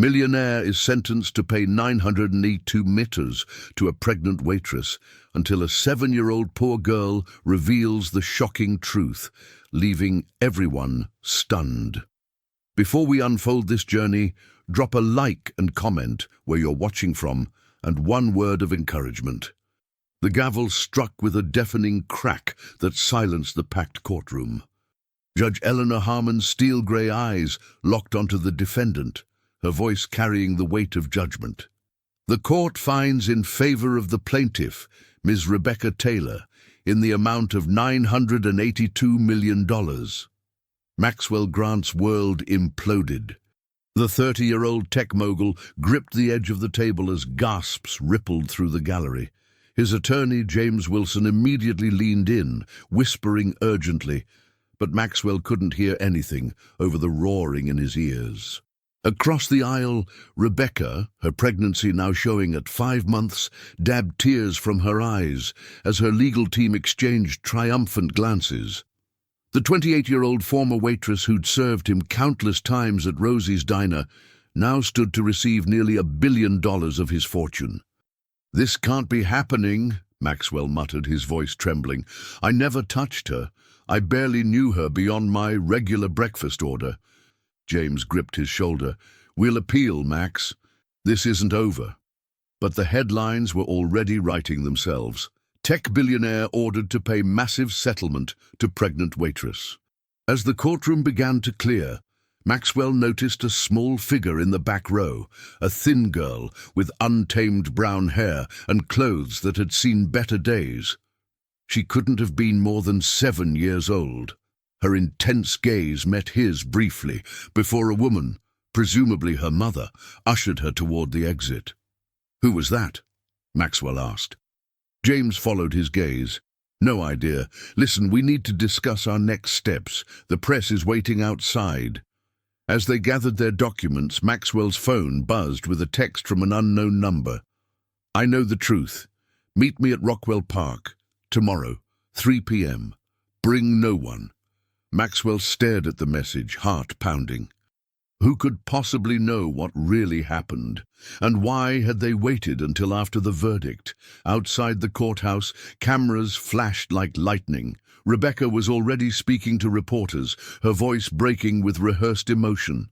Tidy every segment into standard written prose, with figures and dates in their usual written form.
Millionaire is sentenced to pay 982 mitters to a pregnant waitress until a 7-year-old poor girl reveals the shocking truth, leaving everyone stunned. Before we unfold this journey, drop a like and comment where you're watching from, and one word of encouragement. The gavel struck with a deafening crack that silenced the packed courtroom. Judge Eleanor Harmon's steel-grey eyes locked onto the defendant, her voice carrying the weight of judgment. The court finds in favor of the plaintiff, Ms. Rebecca Taylor, in the amount of $982 million. Maxwell Grant's world imploded. The 30-year-old tech mogul gripped the edge of the table as gasps rippled through the gallery. His attorney, James Wilson, immediately leaned in, whispering urgently, but Maxwell couldn't hear anything over the roaring in his ears. Across the aisle, Rebecca, her pregnancy now showing at 5 months, dabbed tears from her eyes as her legal team exchanged triumphant glances. The 28-year-old former waitress who'd served him countless times at Rosie's Diner now stood to receive nearly $1 billion of his fortune. "This can't be happening," Maxwell muttered, his voice trembling. "I never touched her. I barely knew her beyond my regular breakfast order." James gripped his shoulder. "We'll appeal, Max. This isn't over." But the headlines were already writing themselves. Tech billionaire ordered to pay massive settlement to pregnant waitress. As the courtroom began to clear, Maxwell noticed a small figure in the back row, a thin girl with untamed brown hair and clothes that had seen better days. She couldn't have been more than 7 years old. Her intense gaze met his briefly before a woman, presumably her mother, ushered her toward the exit. "Who was that?" Maxwell asked. James followed his gaze. "No idea. Listen, we need to discuss our next steps. The press is waiting outside." As they gathered their documents, Maxwell's phone buzzed with a text from an unknown number. "I know the truth. Meet me at Rockwell Park. Tomorrow, 3 p.m. Bring no one." Maxwell stared at the message, heart pounding. Who could possibly know what really happened? And why had they waited until after the verdict? Outside the courthouse, cameras flashed like lightning. Rebecca was already speaking to reporters, her voice breaking with rehearsed emotion.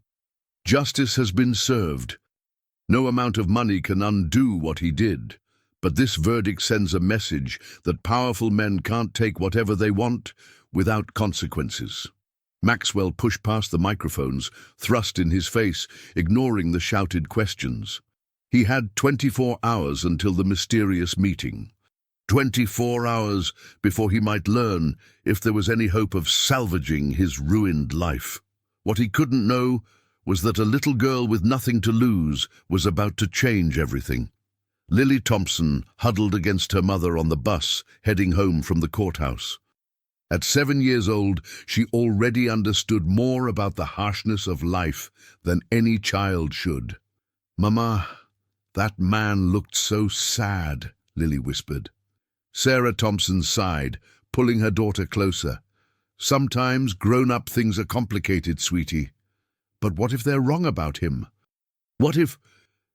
"Justice has been served. No amount of money can undo what he did. But this verdict sends a message that powerful men can't take whatever they want without consequences." Maxwell pushed past the microphones, thrust in his face, ignoring the shouted questions. He had 24 hours until the mysterious meeting. 24 hours before he might learn if there was any hope of salvaging his ruined life. What he couldn't know was that a little girl with nothing to lose was about to change everything. Lily Thompson huddled against her mother on the bus, heading home from the courthouse. At 7 years old, she already understood more about the harshness of life than any child should. "Mama, that man looked so sad," Lily whispered. Sarah Thompson sighed, pulling her daughter closer. "Sometimes grown-up things are complicated, sweetie. But what if they're wrong about him? What if—"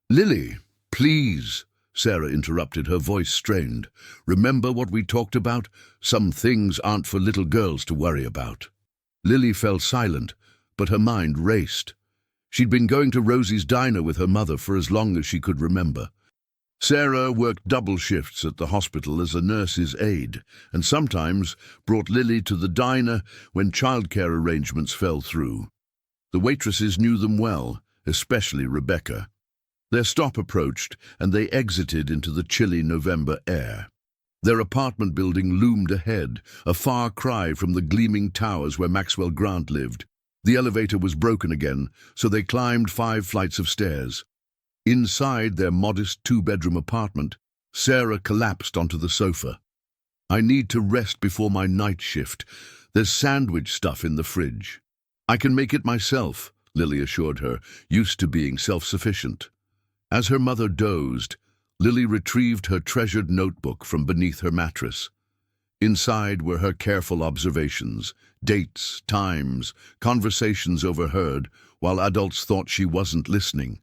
"Lily, please," Sarah interrupted, her voice strained. "Remember what we talked about? Some things aren't for little girls to worry about." Lily fell silent, but her mind raced. She'd been going to Rosie's Diner with her mother for as long as she could remember. Sarah worked double shifts at the hospital as a nurse's aide, and sometimes brought Lily to the diner when childcare arrangements fell through. The waitresses knew them well, especially Rebecca. Their stop approached, and they exited into the chilly November air. Their apartment building loomed ahead, a far cry from the gleaming towers where Maxwell Grant lived. The elevator was broken again, so they climbed 5 flights of stairs. Inside their modest 2-bedroom apartment, Sarah collapsed onto the sofa. "I need to rest before my night shift. There's sandwich stuff in the fridge." "I can make it myself," Lily assured her, used to being self-sufficient. As her mother dozed, Lily retrieved her treasured notebook from beneath her mattress. Inside were her careful observations, dates, times, conversations overheard, while adults thought she wasn't listening.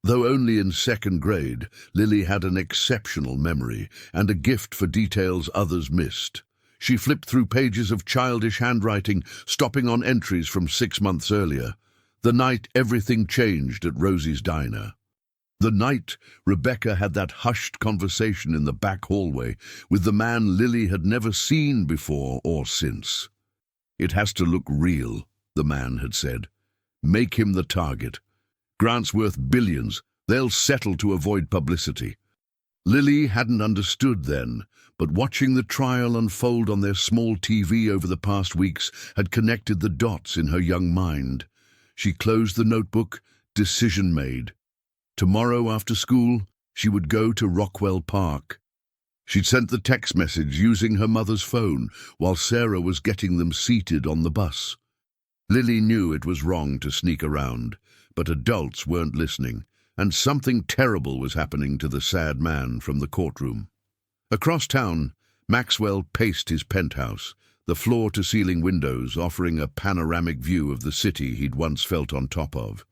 Though only in second grade, Lily had an exceptional memory and a gift for details others missed. She flipped through pages of childish handwriting, stopping on entries from 6 months earlier. The night everything changed at Rosie's diner. The night Rebecca had that hushed conversation in the back hallway with the man Lily had never seen before or since. "It has to look real," the man had said. "Make him the target. Grant's worth billions. They'll settle to avoid publicity." Lily hadn't understood then, but watching the trial unfold on their small TV over the past weeks had connected the dots in her young mind. She closed the notebook, decision made. Tomorrow after school, she would go to Rockwell Park. She'd sent the text message using her mother's phone while Sarah was getting them seated on the bus. Lily knew it was wrong to sneak around, but adults weren't listening, and something terrible was happening to the sad man from the courtroom. Across town, Maxwell paced his penthouse, the floor-to-ceiling windows offering a panoramic view of the city he'd once felt on top of.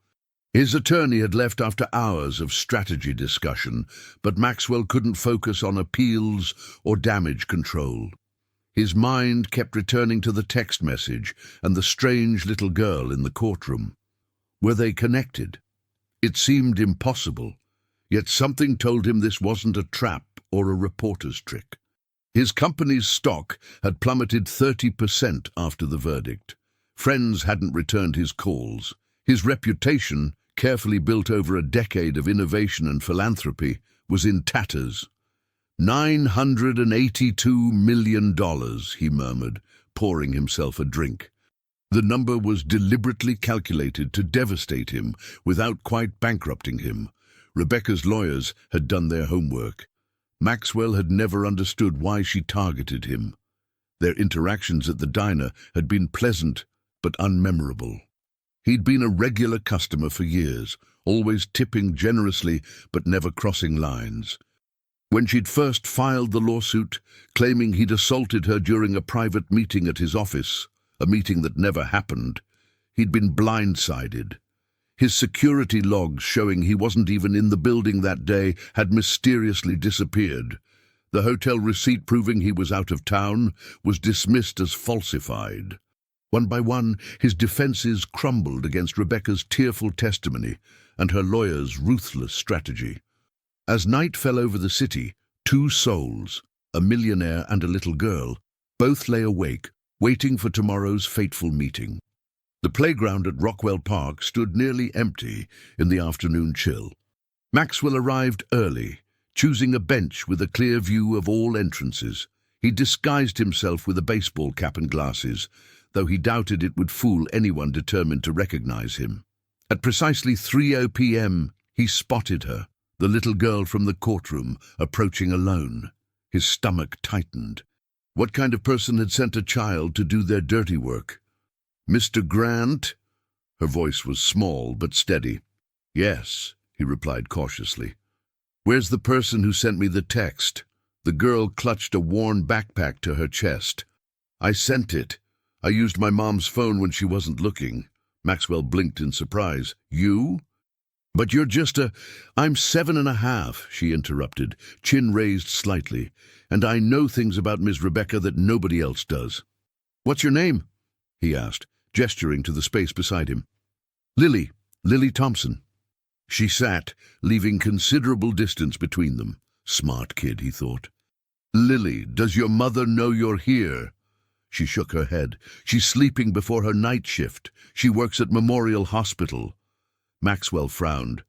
His attorney had left after hours of strategy discussion, but Maxwell couldn't focus on appeals or damage control. His mind kept returning to the text message and the strange little girl in the courtroom. Were they connected? It seemed impossible, yet something told him this wasn't a trap or a reporter's trick. His company's stock had plummeted 30% after the verdict. Friends hadn't returned his calls. His reputation, carefully built over a decade of innovation and philanthropy, was in tatters. $982 million, he murmured, pouring himself a drink. The number was deliberately calculated to devastate him without quite bankrupting him. Rebecca's lawyers had done their homework. Maxwell had never understood why she targeted him. Their interactions at the diner had been pleasant but unmemorable. He'd been a regular customer for years, always tipping generously but never crossing lines. When she'd first filed the lawsuit, claiming he'd assaulted her during a private meeting at his office, a meeting that never happened, he'd been blindsided. His security logs showing he wasn't even in the building that day had mysteriously disappeared. The hotel receipt proving he was out of town was dismissed as falsified. One by one, his defenses crumbled against Rebecca's tearful testimony and her lawyer's ruthless strategy. As night fell over the city, two souls, a millionaire and a little girl, both lay awake, waiting for tomorrow's fateful meeting. The playground at Rockwell Park stood nearly empty in the afternoon chill. Maxwell arrived early, choosing a bench with a clear view of all entrances. He disguised himself with a baseball cap and glasses, though he doubted it would fool anyone determined to recognize him. At precisely 3:00 p.m., he spotted her, the little girl from the courtroom, approaching alone. His stomach tightened. What kind of person had sent a child to do their dirty work? "Mr. Grant?" Her voice was small but steady. "Yes," he replied cautiously. "Where's the person who sent me the text?" The girl clutched a worn backpack to her chest. "I sent it. I used my mom's phone when she wasn't looking." Maxwell blinked in surprise. "You? But you're just a—" "I'm 7.5, she interrupted, chin raised slightly, "and I know things about Miss Rebecca that nobody else does." "What's your name?" he asked, gesturing to the space beside him. Lily Thompson." She sat, leaving considerable distance between them. Smart kid, he thought. "Lily, does your mother know you're here?" She shook her head. "She's sleeping before her night shift. She works at Memorial Hospital." Maxwell frowned.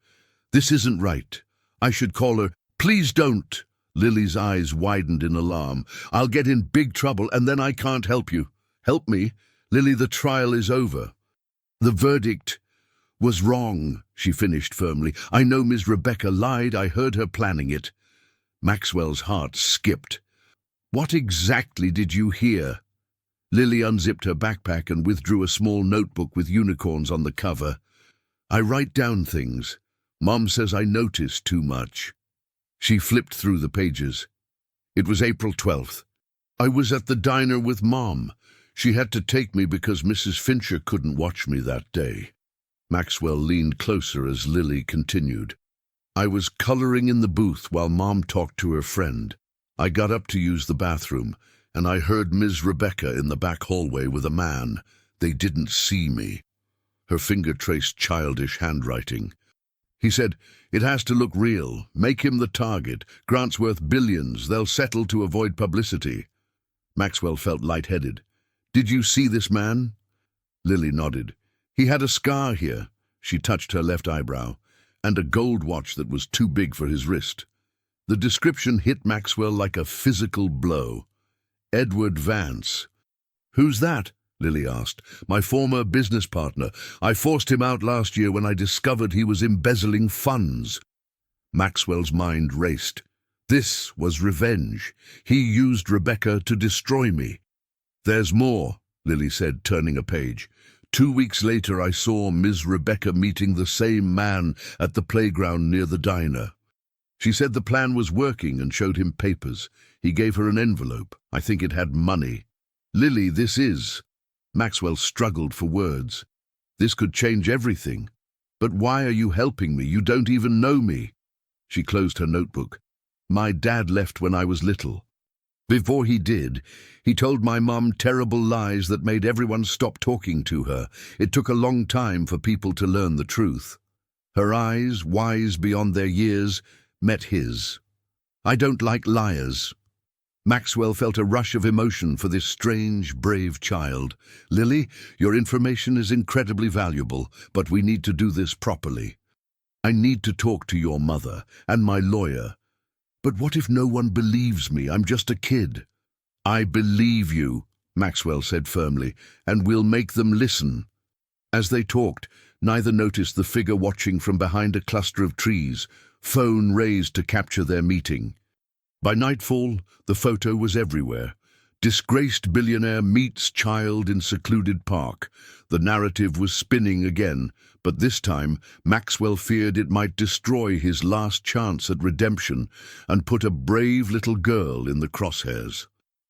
"This isn't right. I should call her—" "Please don't!" Lily's eyes widened in alarm. "I'll get in big trouble, and then I can't help you." "Help me? Lily, the trial is over." "The verdict was wrong," she finished firmly. "I know Miss Rebecca lied. I heard her planning it." Maxwell's heart skipped. "What exactly did you hear?" Lily unzipped her backpack and withdrew a small notebook with unicorns on the cover. "I write down things. Mom says I notice too much." She flipped through the pages. It was April 12th. "I was at the diner with Mom. She had to take me because Mrs. Fincher couldn't watch me that day." Maxwell leaned closer as Lily continued. I was coloring in the booth while Mom talked to her friend. I got up to use the bathroom, and I heard Ms. Rebecca in the back hallway with a man. They didn't see me. Her finger traced childish handwriting. He said, "It has to look real. Make him the target. Grant's worth billions. They'll settle to avoid publicity." Maxwell felt lightheaded. "Did you see this man?" Lily nodded. "He had a scar here." She touched her left eyebrow, and a gold watch that was too big for his wrist. The description hit Maxwell like a physical blow. Edward Vance. "Who's that?" Lily asked. "My former business partner. I forced him out last year when I discovered he was embezzling funds." Maxwell's mind raced. This was revenge. He used Rebecca to destroy me. "There's more," Lily said, turning a page. 2 weeks later, I saw Ms. Rebecca meeting the same man at the playground near the diner. She said the plan was working and showed him papers. He gave her an envelope. I think it had money. "Lily, this is—" Maxwell struggled for words. "This could change everything. But why are you helping me? You don't even know me." She closed her notebook. "My dad left when I was little. Before he did, he told my mom terrible lies that made everyone stop talking to her. It took a long time for people to learn the truth." Her eyes, wise beyond their years, met his. "I don't like liars." Maxwell felt a rush of emotion for this strange, brave child. "Lily, your information is incredibly valuable, but we need to do this properly. I need to talk to your mother and my lawyer. But what if no one believes me? I'm just a kid." "I believe you," Maxwell said firmly, "and we'll make them listen." As they talked, neither noticed the figure watching from behind a cluster of trees, phone raised to capture their meeting. By nightfall, the photo was everywhere. Disgraced billionaire meets child in secluded park. The narrative was spinning again, but this time Maxwell feared it might destroy his last chance at redemption and put a brave little girl in the crosshairs.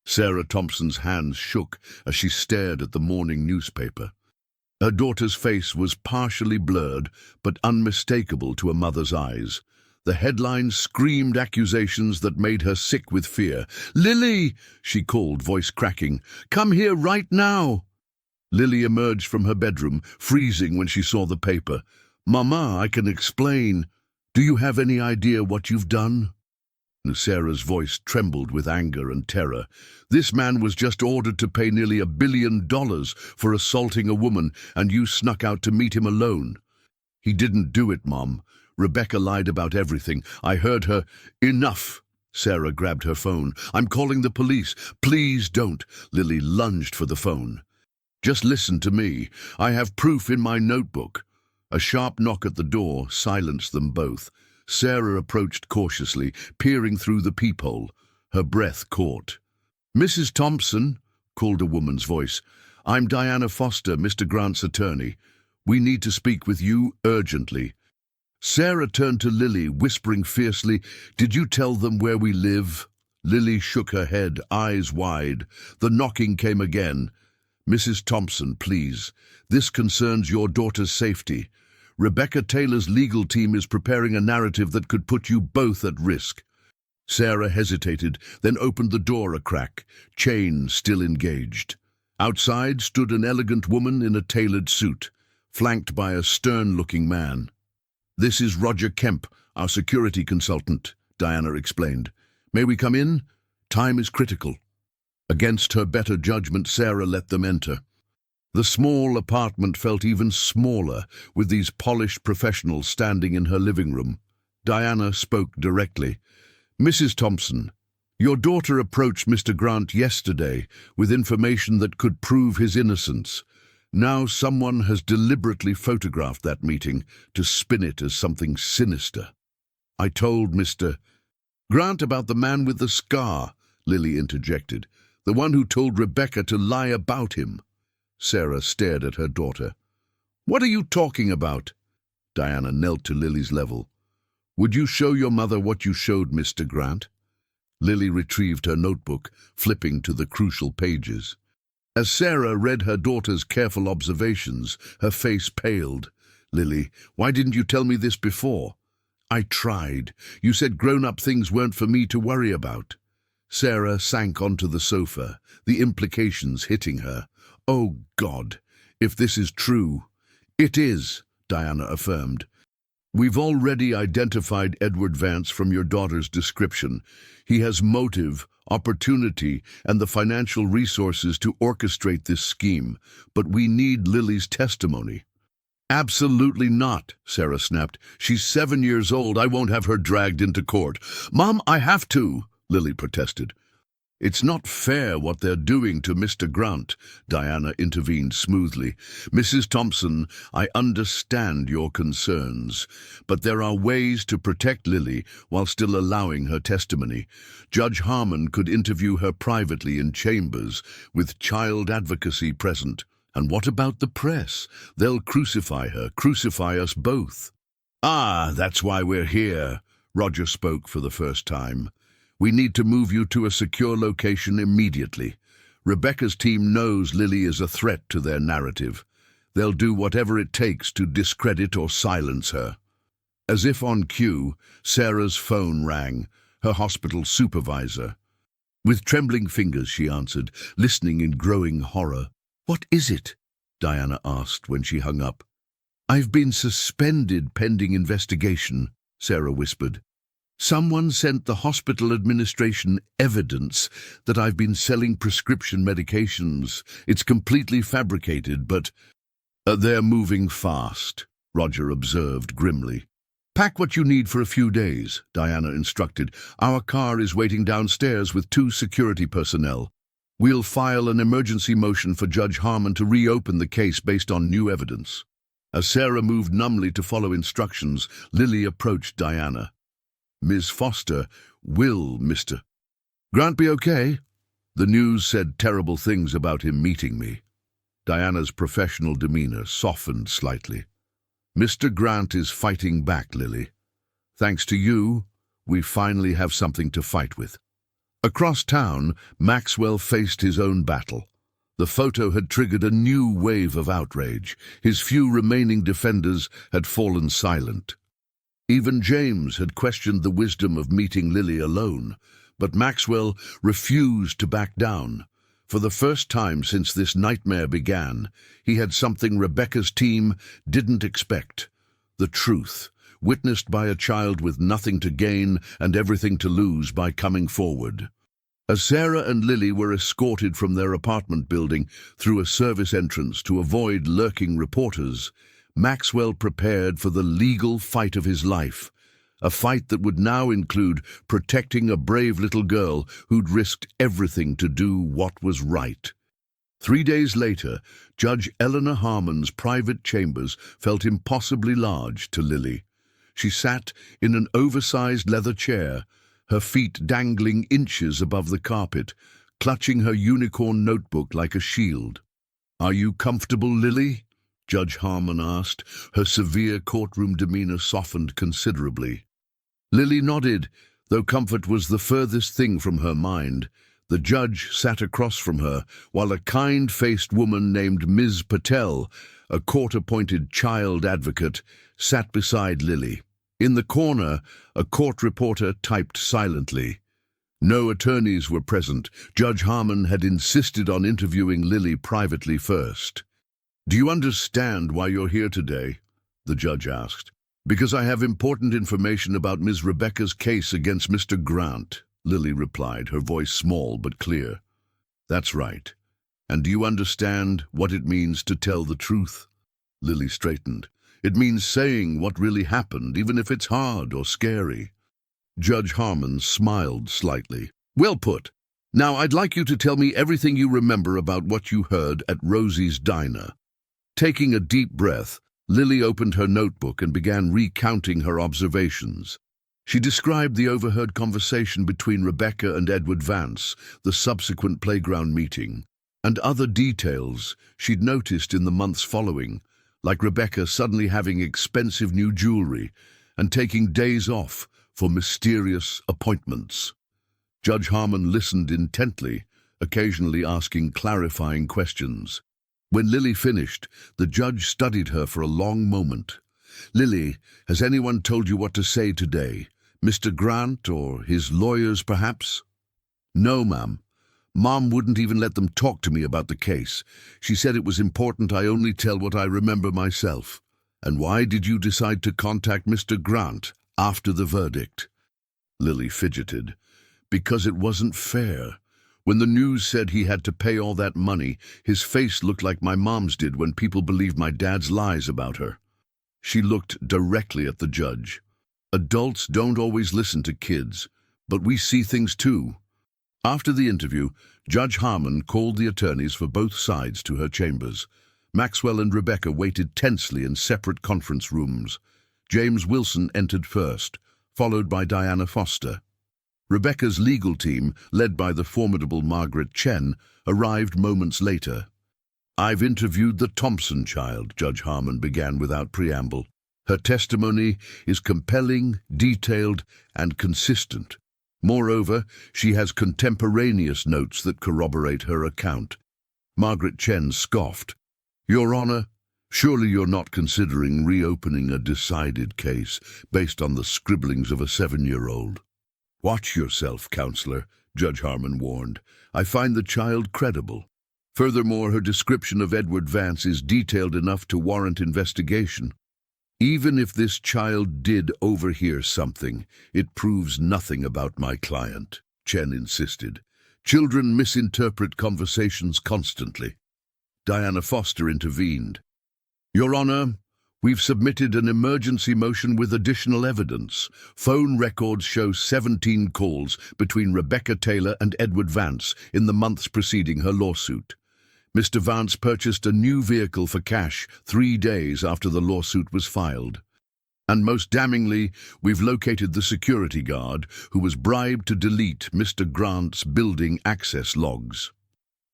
Sarah Thompson's hands shook as she stared at the morning newspaper. Her daughter's face was partially blurred, but unmistakable to a mother's eyes. The headlines screamed accusations that made her sick with fear. "Lily!" she called, voice cracking. "Come here right now!" Lily emerged from her bedroom, freezing when she saw the paper. "Mama, I can explain. Do you have any idea what you've done?" Sarah's voice trembled with anger and terror. "This man was just ordered to pay nearly $1 billion for assaulting a woman, and you snuck out to meet him alone." "He didn't do it, Mom. Rebecca lied about everything. I heard her—" "Enough!" Sarah grabbed her phone. "I'm calling the police." "Please don't." Lily lunged for the phone. "Just listen to me. I have proof in my notebook." A sharp knock at the door silenced them both. Sarah approached cautiously, peering through the peephole. Her breath caught. "Mrs. Thompson," called a woman's voice. "I'm Diana Foster, Mr. Grant's attorney. We need to speak with you urgently." Sarah turned to Lily, whispering fiercely, "Did you tell them where we live?" Lily shook her head, eyes wide. The knocking came again. "Mrs. Thompson, please. This concerns your daughter's safety. Rebecca Taylor's legal team is preparing a narrative that could put you both at risk." Sarah hesitated, then opened the door a crack, chain still engaged. Outside stood an elegant woman in a tailored suit, flanked by a stern-looking man. "This is Roger Kemp, our security consultant," Diana explained. "May we come in? Time is critical." Against her better judgment, Sarah let them enter. The small apartment felt even smaller, with these polished professionals standing in her living room. Diana spoke directly. "Mrs. Thompson, your daughter approached Mr. Grant yesterday with information that could prove his innocence. Now someone has deliberately photographed that meeting to spin it as something sinister. I told Mr. Grant about the man with the scar," Lily interjected. "The one who told Rebecca to lie about him." Sarah stared at her daughter. "What are you talking about?" Diana knelt to Lily's level. "Would you show your mother what you showed Mr. Grant?" Lily retrieved her notebook, flipping to the crucial pages. As Sarah read her daughter's careful observations, her face paled. "Lily, why didn't you tell me this before?" I tried. You said grown-up things weren't for me to worry about. Sarah sank onto the sofa, the implications hitting her. Oh, God, if this is true. It is, Diana affirmed. We've already identified Edward Vance from your daughter's description. He has motive, opportunity, and the financial resources to orchestrate this scheme, but we need Lily's testimony. Absolutely not, Sarah snapped. She's 7 years old. I won't have her dragged into court. Mom, I have to, Lily protested. It's not fair what they're doing to Mr. Grant, Diana intervened smoothly. Mrs. Thompson, I understand your concerns, but there are ways to protect Lily while still allowing her testimony. Judge Harmon could interview her privately in chambers with child advocacy present. And what about the press? They'll crucify her, crucify us both. Ah, that's why we're here, Roger spoke for the first time. We need to move you to a secure location immediately. Rebecca's team knows Lily is a threat to their narrative. They'll do whatever it takes to discredit or silence her. As if on cue, Sarah's phone rang, her hospital supervisor. With trembling fingers, she answered, listening in growing horror. What is it? Diana asked when she hung up. I've been suspended pending investigation, Sarah whispered. Someone sent the hospital administration evidence that I've been selling prescription medications. It's completely fabricated, but they're moving fast, Roger observed grimly. Pack what you need for a few days, Diana instructed. Our car is waiting downstairs with 2 security personnel. We'll file an emergency motion for Judge Harmon to reopen the case based on new evidence. As Sarah moved numbly to follow instructions, Lily approached Diana. Ms. Foster, will Mr. Grant be okay? The news said terrible things about him meeting me. Diana's professional demeanor softened slightly. Mr. Grant is fighting back, Lily. Thanks to you, we finally have something to fight with. Across town, Maxwell faced his own battle. The photo had triggered a new wave of outrage. His few remaining defenders had fallen silent. Even James had questioned the wisdom of meeting Lily alone, but Maxwell refused to back down. For the first time since this nightmare began, he had something Rebecca's team didn't expect. The truth, witnessed by a child with nothing to gain and everything to lose by coming forward. As Sarah and Lily were escorted from their apartment building through a service entrance to avoid lurking reporters, Maxwell prepared for the legal fight of his life, a fight that would now include protecting a brave little girl who'd risked everything to do what was right. 3 days later, Judge Eleanor Harmon's private chambers felt impossibly large to Lily. She sat in an oversized leather chair, her feet dangling inches above the carpet, clutching her unicorn notebook like a shield. "Are you comfortable, Lily?" Judge Harmon asked. Her severe courtroom demeanor softened considerably. Lily nodded, though comfort was the furthest thing from her mind. The judge sat across from her, while a kind-faced woman named Ms. Patel, a court-appointed child advocate, sat beside Lily. In the corner, a court reporter typed silently. No attorneys were present. Judge Harmon had insisted on interviewing Lily privately first. "Do you understand why you're here today?" the judge asked. "Because I have important information about Ms. Rebecca's case against Mr. Grant," Lily replied, her voice small but clear. "That's right. And do you understand what it means to tell the truth?" Lily straightened. "It means saying what really happened, even if it's hard or scary." Judge Harmon smiled slightly. "Well put. Now I'd like you to tell me everything you remember about what you heard at Rosie's diner." Taking a deep breath, Lily opened her notebook and began recounting her observations. She described the overheard conversation between Rebecca and Edward Vance, the subsequent playground meeting, and other details she'd noticed in the months following, like Rebecca suddenly having expensive new jewelry and taking days off for mysterious appointments. Judge Harmon listened intently, occasionally asking clarifying questions. When Lily finished, the judge studied her for a long moment. Lily, has anyone told you what to say today? Mr. Grant or his lawyers, perhaps? No, ma'am. Mom wouldn't even let them talk to me about the case. She said it was important I only tell what I remember myself. And why did you decide to contact Mr. Grant after the verdict? Lily fidgeted. Because it wasn't fair. When the news said he had to pay all that money, his face looked like my mom's did when people believed my dad's lies about her. She looked directly at the judge. Adults don't always listen to kids, but we see things too. After the interview, Judge Harmon called the attorneys for both sides to her chambers. Maxwell and Rebecca waited tensely in separate conference rooms. James Wilson entered first, followed by Diana Foster. Rebecca's legal team, led by the formidable Margaret Chen, arrived moments later. I've interviewed the Thompson child, Judge Harmon began without preamble. Her testimony is compelling, detailed, and consistent. Moreover, she has contemporaneous notes that corroborate her account. Margaret Chen scoffed. Your Honor, surely you're not considering reopening a decided case based on the scribblings of a 7-year-old. Watch yourself, Counselor, Judge Harmon warned. I find the child credible. Furthermore, her description of Edward Vance is detailed enough to warrant investigation. Even if this child did overhear something, it proves nothing about my client, Chen insisted. Children misinterpret conversations constantly. Diana Foster intervened. Your Honor, we've submitted an emergency motion with additional evidence. Phone records show 17 calls between Rebecca Taylor and Edward Vance in the months preceding her lawsuit. Mr. Vance purchased a new vehicle for cash 3 days after the lawsuit was filed. And most damningly, we've located the security guard who was bribed to delete Mr. Grant's building access logs.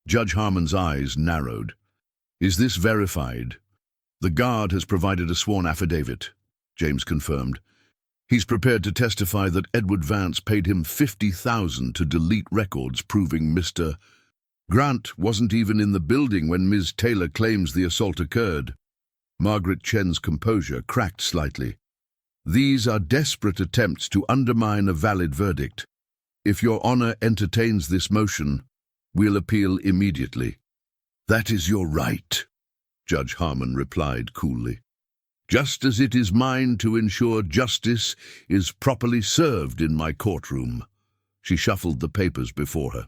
Judge Harmon's eyes narrowed. Is this verified? The guard has provided a sworn affidavit, James confirmed. He's prepared to testify that Edward Vance paid him $50,000 to delete records proving Mr. Grant wasn't even in the building when Ms. Taylor claims the assault occurred. Margaret Chen's composure cracked slightly. These are desperate attempts to undermine a valid verdict. If Your Honor entertains this motion, we'll appeal immediately. That is your right, Judge Harmon replied coolly. Just as it is mine to ensure justice is properly served in my courtroom. She shuffled the papers before her.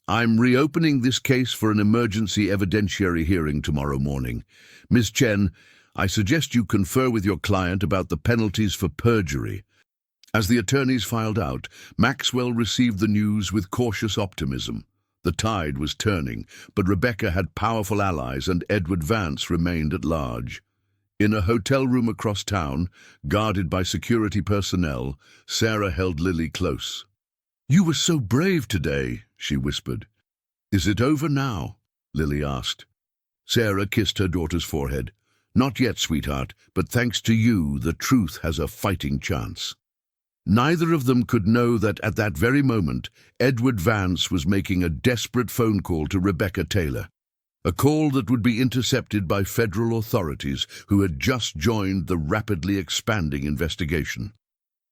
I'm reopening this case for an emergency evidentiary hearing tomorrow morning. Ms. Chen, I suggest you confer with your client about the penalties for perjury. As the attorneys filed out, Maxwell received the news with cautious optimism. The tide was turning, but Rebecca had powerful allies and Edward Vance remained at large. In a hotel room across town, guarded by security personnel, Sarah held Lily close. You were so brave today, she whispered. Is it over now? Lily asked. Sarah kissed her daughter's forehead. Not yet, sweetheart, but thanks to you, the truth has a fighting chance. Neither of them could know that at that very moment, Edward Vance was making a desperate phone call to Rebecca Taylor. A call that would be intercepted by federal authorities who had just joined the rapidly expanding investigation.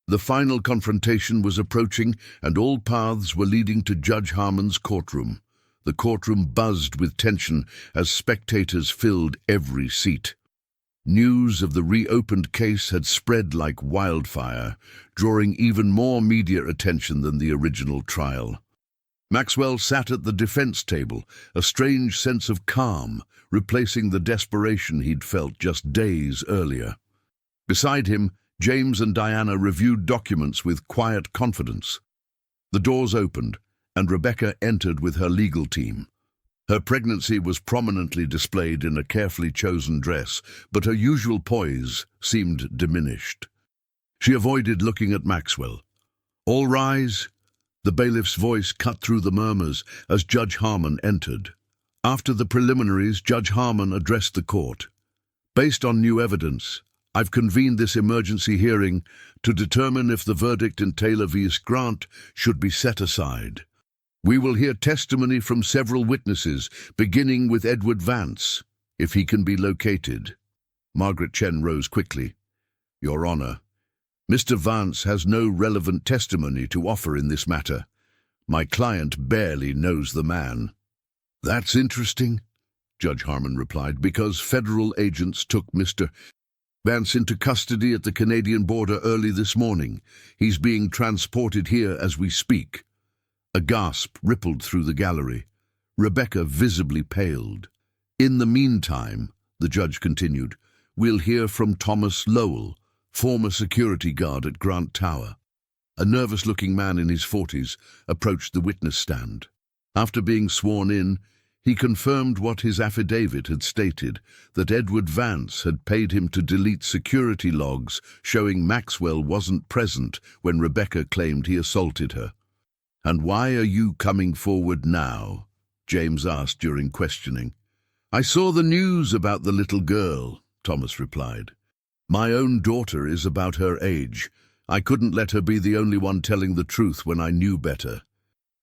The final confrontation was approaching, and all paths were leading to Judge Harmon's courtroom. The courtroom buzzed with tension as spectators filled every seat. News of the reopened case had spread like wildfire, drawing even more media attention than the original trial. Maxwell sat at the defense table, a strange sense of calm, replacing the desperation he'd felt just days earlier. Beside him, James and Diana reviewed documents with quiet confidence. The doors opened, and Rebecca entered with her legal team. Her pregnancy was prominently displayed in a carefully chosen dress, but her usual poise seemed diminished. She avoided looking at Maxwell. All rise. The bailiff's voice cut through the murmurs as Judge Harmon entered. After the preliminaries, Judge Harmon addressed the court. Based on new evidence, I've convened this emergency hearing to determine if the verdict in Taylor v. Grant should be set aside. We will hear testimony from several witnesses, beginning with Edward Vance, if he can be located. Margaret Chen rose quickly. Your Honor, Mr. Vance has no relevant testimony to offer in this matter. My client barely knows the man. That's interesting, Judge Harmon replied, because federal agents took Mr. Vance into custody at the Canadian border early this morning. He's being transported here as we speak. A gasp rippled through the gallery. Rebecca visibly paled. In the meantime, the judge continued, we'll hear from Thomas Lowell, former security guard at Grant Tower. A nervous-looking man in his 40s approached the witness stand. After being sworn in, he confirmed what his affidavit had stated, that Edward Vance had paid him to delete security logs showing Maxwell wasn't present when Rebecca claimed he assaulted her. "And why are you coming forward now?" James asked during questioning. "I saw the news about the little girl," Thomas replied. "My own daughter is about her age. I couldn't let her be the only one telling the truth when I knew better."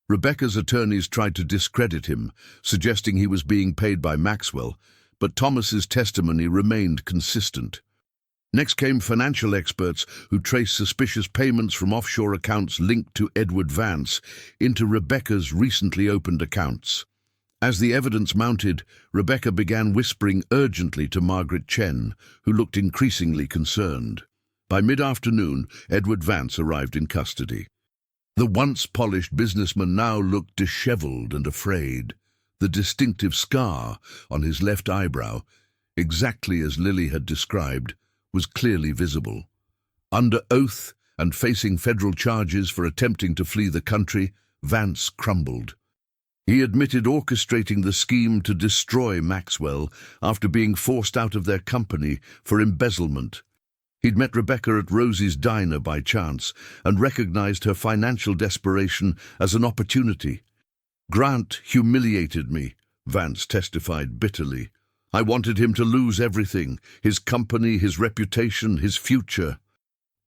Rebecca's attorneys tried to discredit him, suggesting he was being paid by Maxwell, but Thomas's testimony remained consistent. Next came financial experts who traced suspicious payments from offshore accounts linked to Edward Vance into Rebecca's recently opened accounts. As the evidence mounted, Rebecca began whispering urgently to Margaret Chen, who looked increasingly concerned. By mid-afternoon, Edward Vance arrived in custody. The once polished businessman now looked disheveled and afraid. The distinctive scar on his left eyebrow, exactly as Lily had described, was clearly visible. Under oath and facing federal charges for attempting to flee the country, Vance crumbled. He admitted orchestrating the scheme to destroy Maxwell after being forced out of their company for embezzlement. He'd met Rebecca at Rosie's diner by chance and recognized her financial desperation as an opportunity. "Grant humiliated me," Vance testified bitterly. "I wanted him to lose everything, his company, his reputation, his future."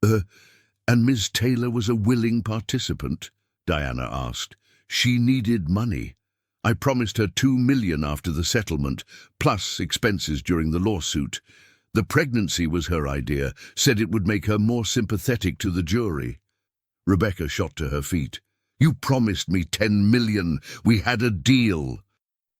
And Ms. Taylor was a willing participant?" Diana asked. "She needed money. I promised her $2 million after the settlement, plus expenses during the lawsuit. The pregnancy was her idea, said it would make her more sympathetic to the jury." Rebecca shot to her feet. "You promised me $10 million. We had a deal."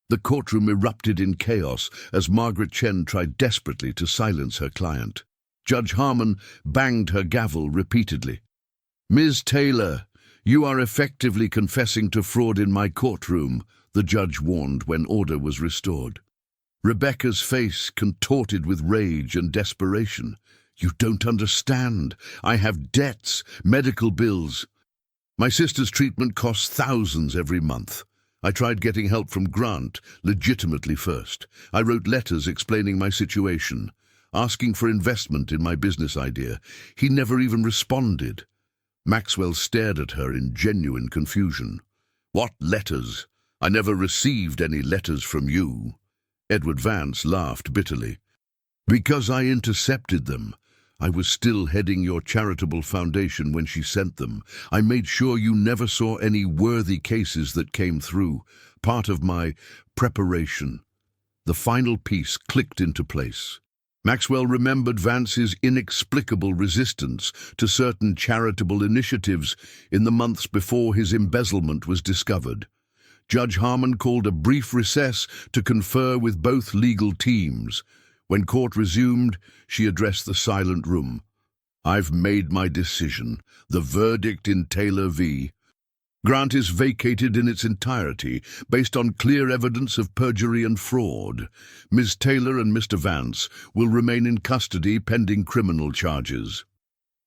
The courtroom erupted in chaos as Margaret Chen tried desperately to silence her client. Judge Harmon banged her gavel repeatedly. "Ms. Taylor, you are effectively confessing to fraud in my courtroom," the judge warned when order was restored. Rebecca's face contorted with rage and desperation. "You don't understand. I have debts, medical bills. My sister's treatment costs thousands every month. I tried getting help from Grant, legitimately first. I wrote letters explaining my situation, asking for investment in my business idea. He never even responded." Maxwell stared at her in genuine confusion. "What letters? I never received any letters from you." Edward Vance laughed bitterly. "Because I intercepted them. I was still heading your charitable foundation when she sent them. I made sure you never saw any worthy cases that came through. Part of my preparation." The final piece clicked into place. Maxwell remembered Vance's inexplicable resistance to certain charitable initiatives in the months before his embezzlement was discovered. Judge Harmon called a brief recess to confer with both legal teams. When court resumed, she addressed the silent room. "I've made my decision. The verdict in Taylor v. Grant is vacated in its entirety, based on clear evidence of perjury and fraud. Ms. Taylor and Mr. Vance will remain in custody pending criminal charges."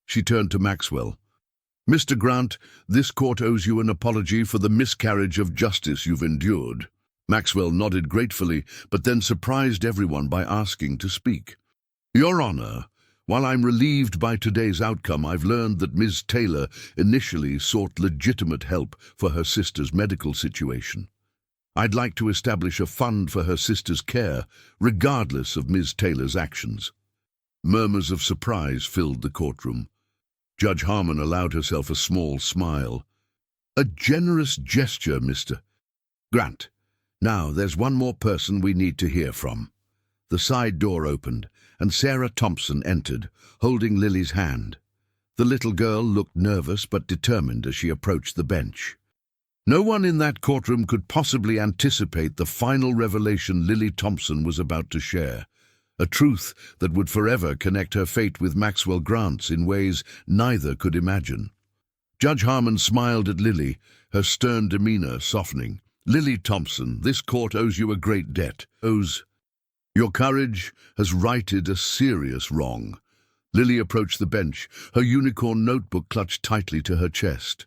She turned to Maxwell. "Mr. Grant, this court owes you an apology for the miscarriage of justice you've endured." Maxwell nodded gratefully, but then surprised everyone by asking to speak. "Your Honor, while I'm relieved by today's outcome, I've learned that Ms. Taylor initially sought legitimate help for her sister's medical situation. I'd like to establish a fund for her sister's care, regardless of Ms. Taylor's actions." Murmurs of surprise filled the courtroom. Judge Harmon allowed herself a small smile. "A generous gesture, Mr. Grant. Now, there's one more person we need to hear from." The side door opened, and Sarah Thompson entered, holding Lily's hand. The little girl looked nervous but determined as she approached the bench. No one in that courtroom could possibly anticipate the final revelation Lily Thompson was about to share, a truth that would forever connect her fate with Maxwell Grant's in ways neither could imagine. Judge Harmon smiled at Lily, her stern demeanor softening. "Lily Thompson, this court owes you a great debt. Your courage has righted a serious wrong." Lily approached the bench, her unicorn notebook clutched tightly to her chest.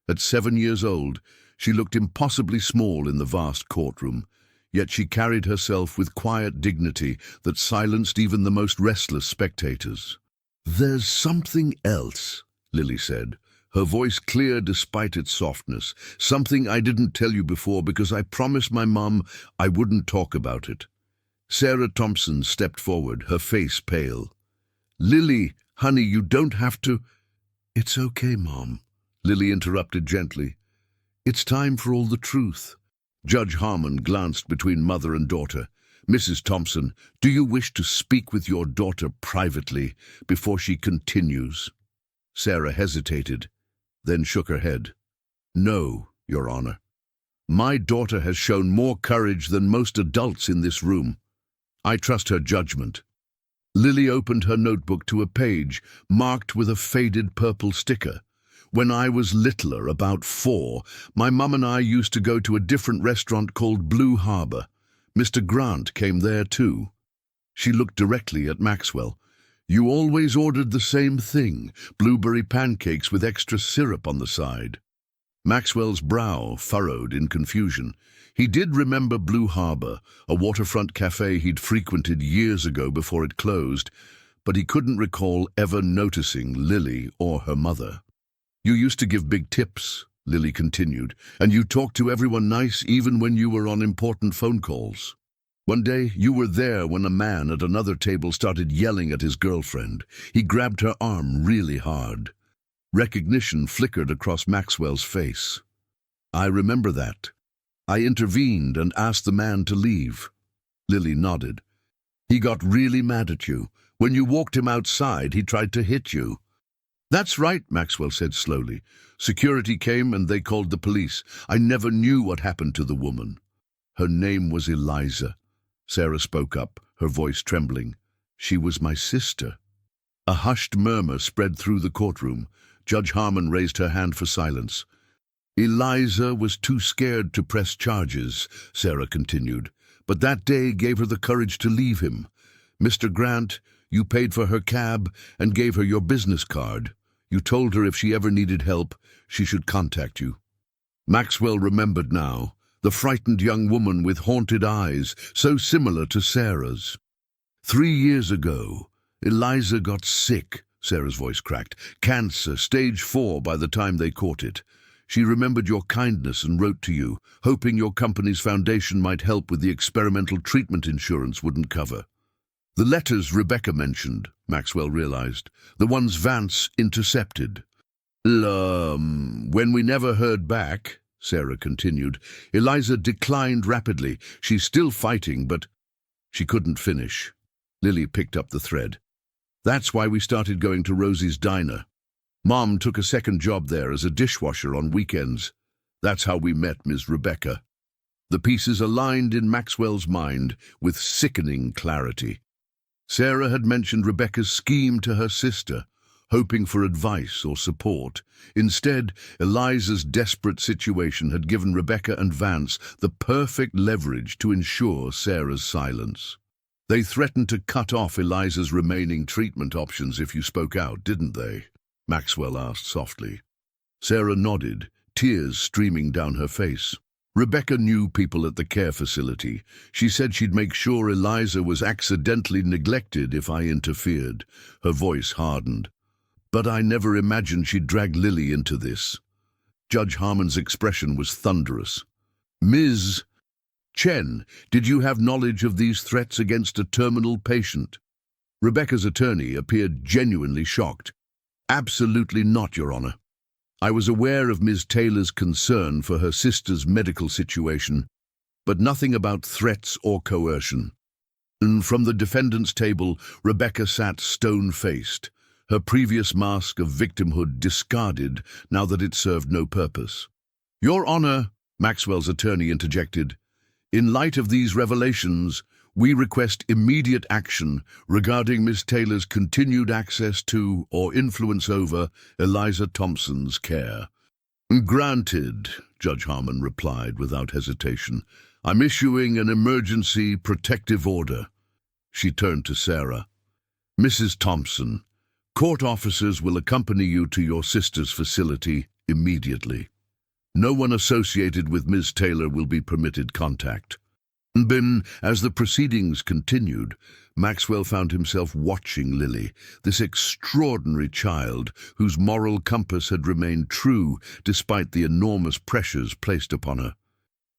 At 7 years old, she looked impossibly small in the vast courtroom, yet she carried herself with quiet dignity that silenced even the most restless spectators. "There's something else," Lily said, her voice clear despite its softness. "Something I didn't tell you before because I promised my mom I wouldn't talk about it." Sarah Thompson stepped forward, her face pale. "Lily, honey, you don't have to—" "It's okay, Mom," Lily interrupted gently. "It's time for all the truth." Judge Harmon glanced between mother and daughter. "Mrs. Thompson, do you wish to speak with your daughter privately before she continues?" Sarah hesitated, then shook her head. "No, Your Honor. My daughter has shown more courage than most adults in this room. I trust her judgment." Lily opened her notebook to a page marked with a faded purple sticker. "When I was littler, about 4, my mum and I used to go to a different restaurant called Blue Harbor. Mr. Grant came there too." She looked directly at Maxwell. "You always ordered the same thing, blueberry pancakes with extra syrup on the side." Maxwell's brow furrowed in confusion. He did remember Blue Harbor, a waterfront cafe he'd frequented years ago before it closed, but he couldn't recall ever noticing Lily or her mother. "You used to give big tips," Lily continued, "and you talked to everyone nice even when you were on important phone calls. One day, you were there when a man at another table started yelling at his girlfriend. He grabbed her arm really hard." Recognition flickered across Maxwell's face. "I remember that. I intervened and asked the man to leave." Lily nodded. "He got really mad at you. When you walked him outside, he tried to hit you." "That's right," Maxwell said slowly. "Security came and they called the police. I never knew what happened to the woman." "Her name was Eliza." Sarah spoke up, her voice trembling. "She was my sister." A hushed murmur spread through the courtroom. Judge Harmon raised her hand for silence. "Eliza was too scared to press charges," Sarah continued, "but that day gave her the courage to leave him. Mr. Grant, you paid for her cab and gave her your business card. You told her if she ever needed help, she should contact you." Maxwell remembered now, the frightened young woman with haunted eyes, so similar to Sarah's. 3 years ago, Eliza got sick," Sarah's voice cracked. "Cancer, stage 4 by the time they caught it. She remembered your kindness and wrote to you, hoping your company's foundation might help with the experimental treatment insurance wouldn't cover." "The letters Rebecca mentioned," Maxwell realized, "the ones Vance intercepted." When we never heard back," Sarah continued, "Eliza declined rapidly. She's still fighting, but—" She couldn't finish. Lily picked up the thread. "That's why we started going to Rosie's Diner. Mom took a second job there as a dishwasher on weekends. That's how we met Ms. Rebecca." The pieces aligned in Maxwell's mind with sickening clarity. Sarah had mentioned Rebecca's scheme to her sister, hoping for advice or support. Instead, Eliza's desperate situation had given Rebecca and Vance the perfect leverage to ensure Sarah's silence. "They threatened to cut off Eliza's remaining treatment options if you spoke out, didn't they?" Maxwell asked softly. Sarah nodded, tears streaming down her face. "Rebecca knew people at the care facility. She said she'd make sure Eliza was accidentally neglected if I interfered." Her voice hardened. "But I never imagined she'd drag Lily into this." Judge Harmon's expression was thunderous. "Ms. Chen, did you have knowledge of these threats against a terminal patient?" Rebecca's attorney appeared genuinely shocked. "Absolutely not, Your Honor. I was aware of Ms. Taylor's concern for her sister's medical situation, but nothing about threats or coercion." And from the defendant's table, Rebecca sat stone-faced, her previous mask of victimhood discarded now that it served no purpose. "Your Honor," Maxwell's attorney interjected, "in light of these revelations, we request immediate action regarding Miss Taylor's continued access to or influence over Eliza Thompson's care." "Granted," Judge Harmon replied without hesitation. "I'm issuing an emergency protective order." She turned to Sarah. "Mrs. Thompson, court officers will accompany you to your sister's facility immediately. No one associated with Ms. Taylor will be permitted contact." Then, as the proceedings continued, Maxwell found himself watching Lily, this extraordinary child whose moral compass had remained true despite the enormous pressures placed upon her.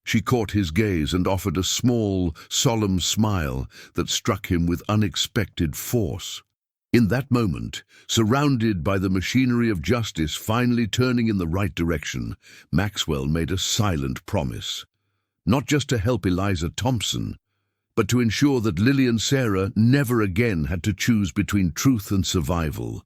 She caught his gaze and offered a small, solemn smile that struck him with unexpected force. In that moment, surrounded by the machinery of justice finally turning in the right direction, Maxwell made a silent promise. Not just to help Eliza Thompson, but to ensure that Lily and Sarah never again had to choose between truth and survival.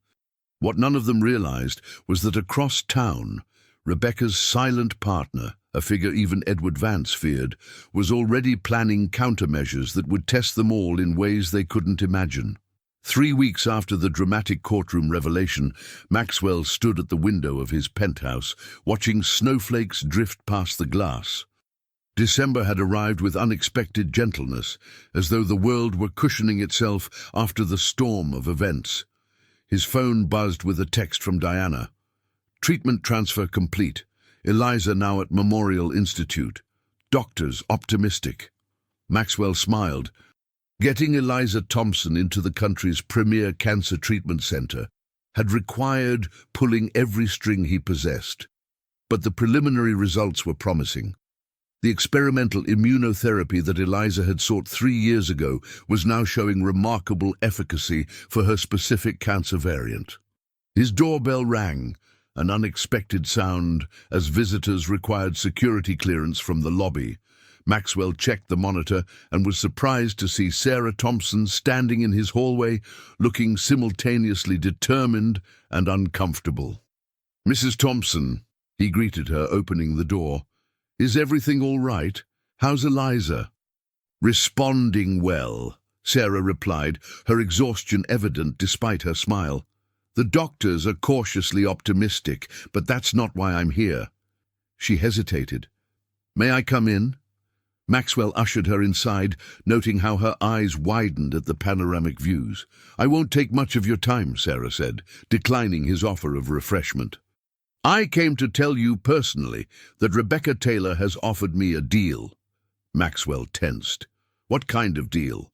What none of them realized was that across town, Rebecca's silent partner, a figure even Edward Vance feared, was already planning countermeasures that would test them all in ways they couldn't imagine. 3 weeks after the dramatic courtroom revelation, Maxwell stood at the window of his penthouse, watching snowflakes drift past the glass. December had arrived with unexpected gentleness, as though the world were cushioning itself after the storm of events. His phone buzzed with a text from Diana. "Treatment transfer complete. Eliza now at Memorial Institute. Doctors optimistic." Maxwell smiled. Getting Eliza Thompson into the country's premier cancer treatment center had required pulling every string he possessed. But the preliminary results were promising. The experimental immunotherapy that Eliza had sought 3 years ago was now showing remarkable efficacy for her specific cancer variant. His doorbell rang, an unexpected sound as visitors required security clearance from the lobby. Maxwell checked the monitor and was surprised to see Sarah Thompson standing in his hallway, looking simultaneously determined and uncomfortable. "Mrs. Thompson," he greeted her, opening the door. "Is everything all right? How's Eliza?" "Responding well," Sarah replied, her exhaustion evident despite her smile. "The doctors are cautiously optimistic, but that's not why I'm here." She hesitated. "May I come in?" Maxwell ushered her inside, noting how her eyes widened at the panoramic views. "I won't take much of your time," Sarah said, declining his offer of refreshment. "I came to tell you personally that Rebecca Taylor has offered me a deal." Maxwell tensed. "What kind of deal?"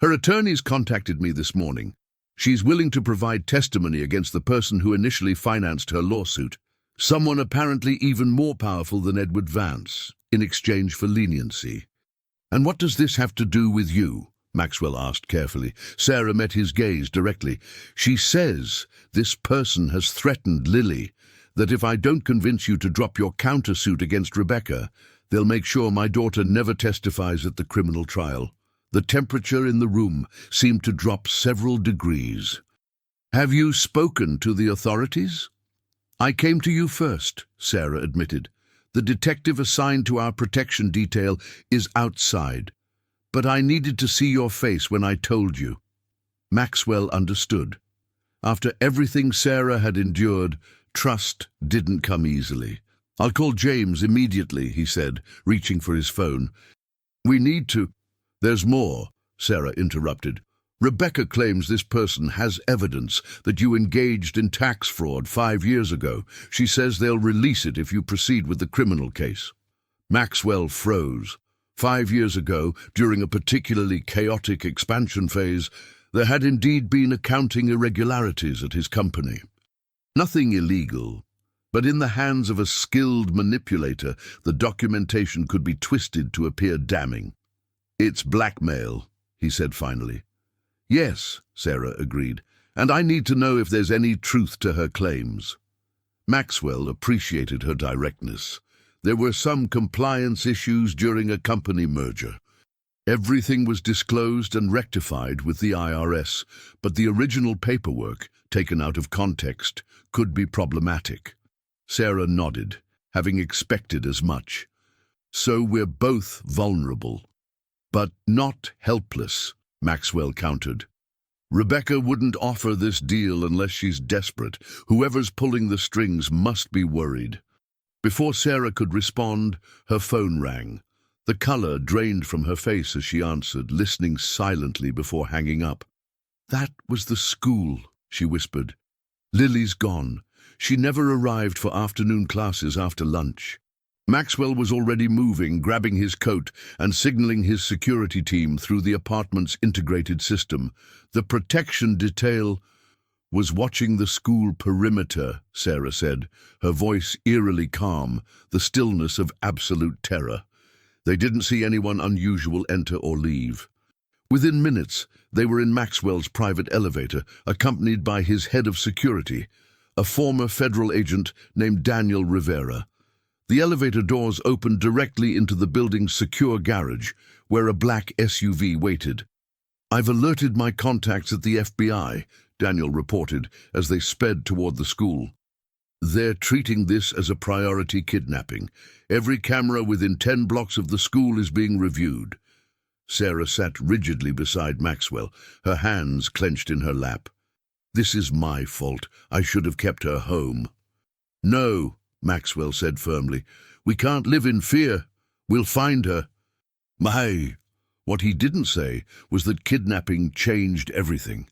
"Her attorneys contacted me this morning. She's willing to provide testimony against the person who initially financed her lawsuit, someone apparently even more powerful than Edward Vance, in exchange for leniency." "And what does this have to do with you?" Maxwell asked carefully. Sarah met his gaze directly. "She says this person has threatened Lily, that if I don't convince you to drop your countersuit against Rebecca, they'll make sure my daughter never testifies at the criminal trial." The temperature in the room seemed to drop several degrees. "Have you spoken to the authorities?" "I came to you first," Sarah admitted. "The detective assigned to our protection detail is outside, but I needed to see your face when I told you." Maxwell understood. After everything Sarah had endured, trust didn't come easily. "I'll call James immediately," he said, reaching for his phone. "We need to—" "There's more," Sarah interrupted. "Rebecca claims this person has evidence that you engaged in tax fraud 5 years ago. She says they'll release it if you proceed with the criminal case." Maxwell froze. 5 years ago, during a particularly chaotic expansion phase, there had indeed been accounting irregularities at his company. Nothing illegal, but in the hands of a skilled manipulator, the documentation could be twisted to appear damning. "It's blackmail," he said finally. "Yes," Sarah agreed, "and I need to know if there's any truth to her claims." Maxwell appreciated her directness. There were some compliance issues during a company merger. Everything was disclosed and rectified with the IRS, but the original paperwork, taken out of context, could be problematic. Sarah nodded, having expected as much. So we're both vulnerable. But not helpless, Maxwell countered. Rebecca wouldn't offer this deal unless she's desperate. Whoever's pulling the strings must be worried. Before Sarah could respond, her phone rang. The color drained from her face as she answered, listening silently before hanging up. "That was the school," she whispered. "Lily's gone. She never arrived for afternoon classes after lunch." Maxwell was already moving, grabbing his coat and signaling his security team through the apartment's integrated system. The protection detail was watching the school perimeter, Sarah said, her voice eerily calm, the stillness of absolute terror. They didn't see anyone unusual enter or leave. Within minutes, they were in Maxwell's private elevator, accompanied by his head of security, a former federal agent named Daniel Rivera. The elevator doors opened directly into the building's secure garage, where a black SUV waited. "I've alerted my contacts at the FBI," Daniel reported as they sped toward the school. "They're treating this as a priority kidnapping. Every camera within 10 blocks of the school is being reviewed." Sarah sat rigidly beside Maxwell, her hands clenched in her lap. "This is my fault. I should have kept her home." "No," Maxwell said firmly. "We can't live in fear. We'll find her." What he didn't say was that kidnapping changed everything.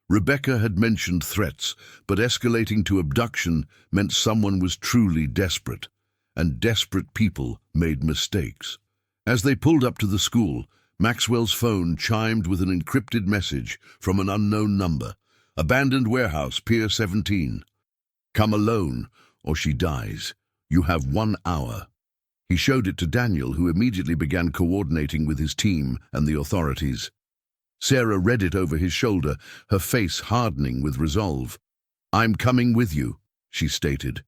Rebecca had mentioned threats, but escalating to abduction meant someone was truly desperate, and desperate people made mistakes. As they pulled up to the school, Maxwell's phone chimed with an encrypted message from an unknown number. "Abandoned warehouse, Pier 17. Come alone, or she dies. You have 1 hour." He showed it to Daniel, who immediately began coordinating with his team and the authorities. Sarah read it over his shoulder, her face hardening with resolve. "I'm coming with you," she stated.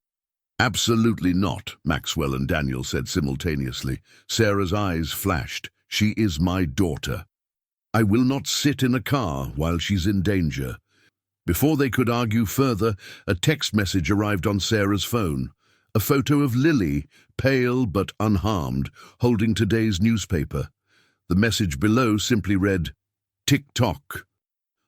"Absolutely not," Maxwell and Daniel said simultaneously. Sarah's eyes flashed. "She is my daughter. I will not sit in a car while she's in danger." Before they could argue further, a text message arrived on Sarah's phone. A photo of Lily, pale but unharmed, holding today's newspaper. The message below simply read, "Tick-tock."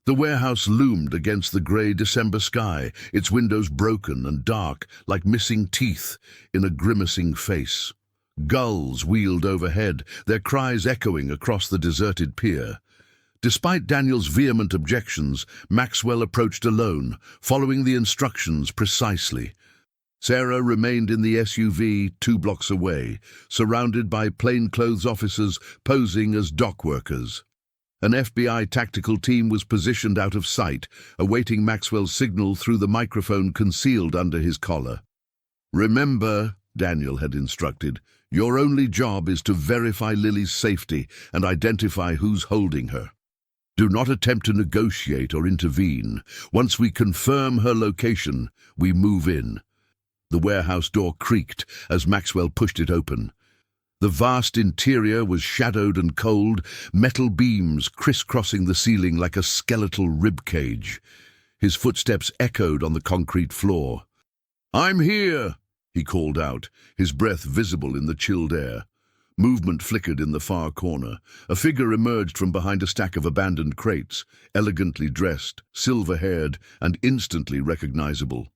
The warehouse loomed against the grey December sky, its windows broken and dark, like missing teeth in a grimacing face. Gulls wheeled overhead, their cries echoing across the deserted pier. Despite Daniel's vehement objections, Maxwell approached alone, following the instructions precisely. Sarah remained in the SUV 2 blocks away, surrounded by plainclothes officers posing as dock workers. An FBI tactical team was positioned out of sight, awaiting Maxwell's signal through the microphone concealed under his collar. "Remember," Daniel had instructed, "your only job is to verify Lily's safety and identify who's holding her. Do not attempt to negotiate or intervene. Once we confirm her location, we move in." The warehouse door creaked as Maxwell pushed it open. The vast interior was shadowed and cold, metal beams crisscrossing the ceiling like a skeletal ribcage. His footsteps echoed on the concrete floor. "I'm here," he called out, his breath visible in the chilled air. Movement flickered in the far corner. A figure emerged from behind a stack of abandoned crates, elegantly dressed, silver-haired, and instantly recognizable.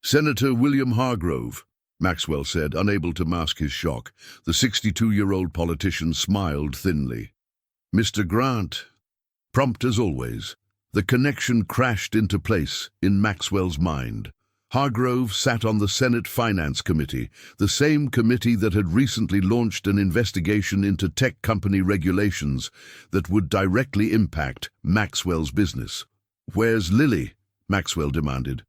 "Senator William Hargrove," Maxwell said, unable to mask his shock. The 62-year-old politician smiled thinly. "Mr. Grant." Prompt as always, the connection crashed into place in Maxwell's mind. Hargrove sat on the Senate Finance Committee, the same committee that had recently launched an investigation into tech company regulations that would directly impact Maxwell's business. "Where's Lily?" Maxwell demanded.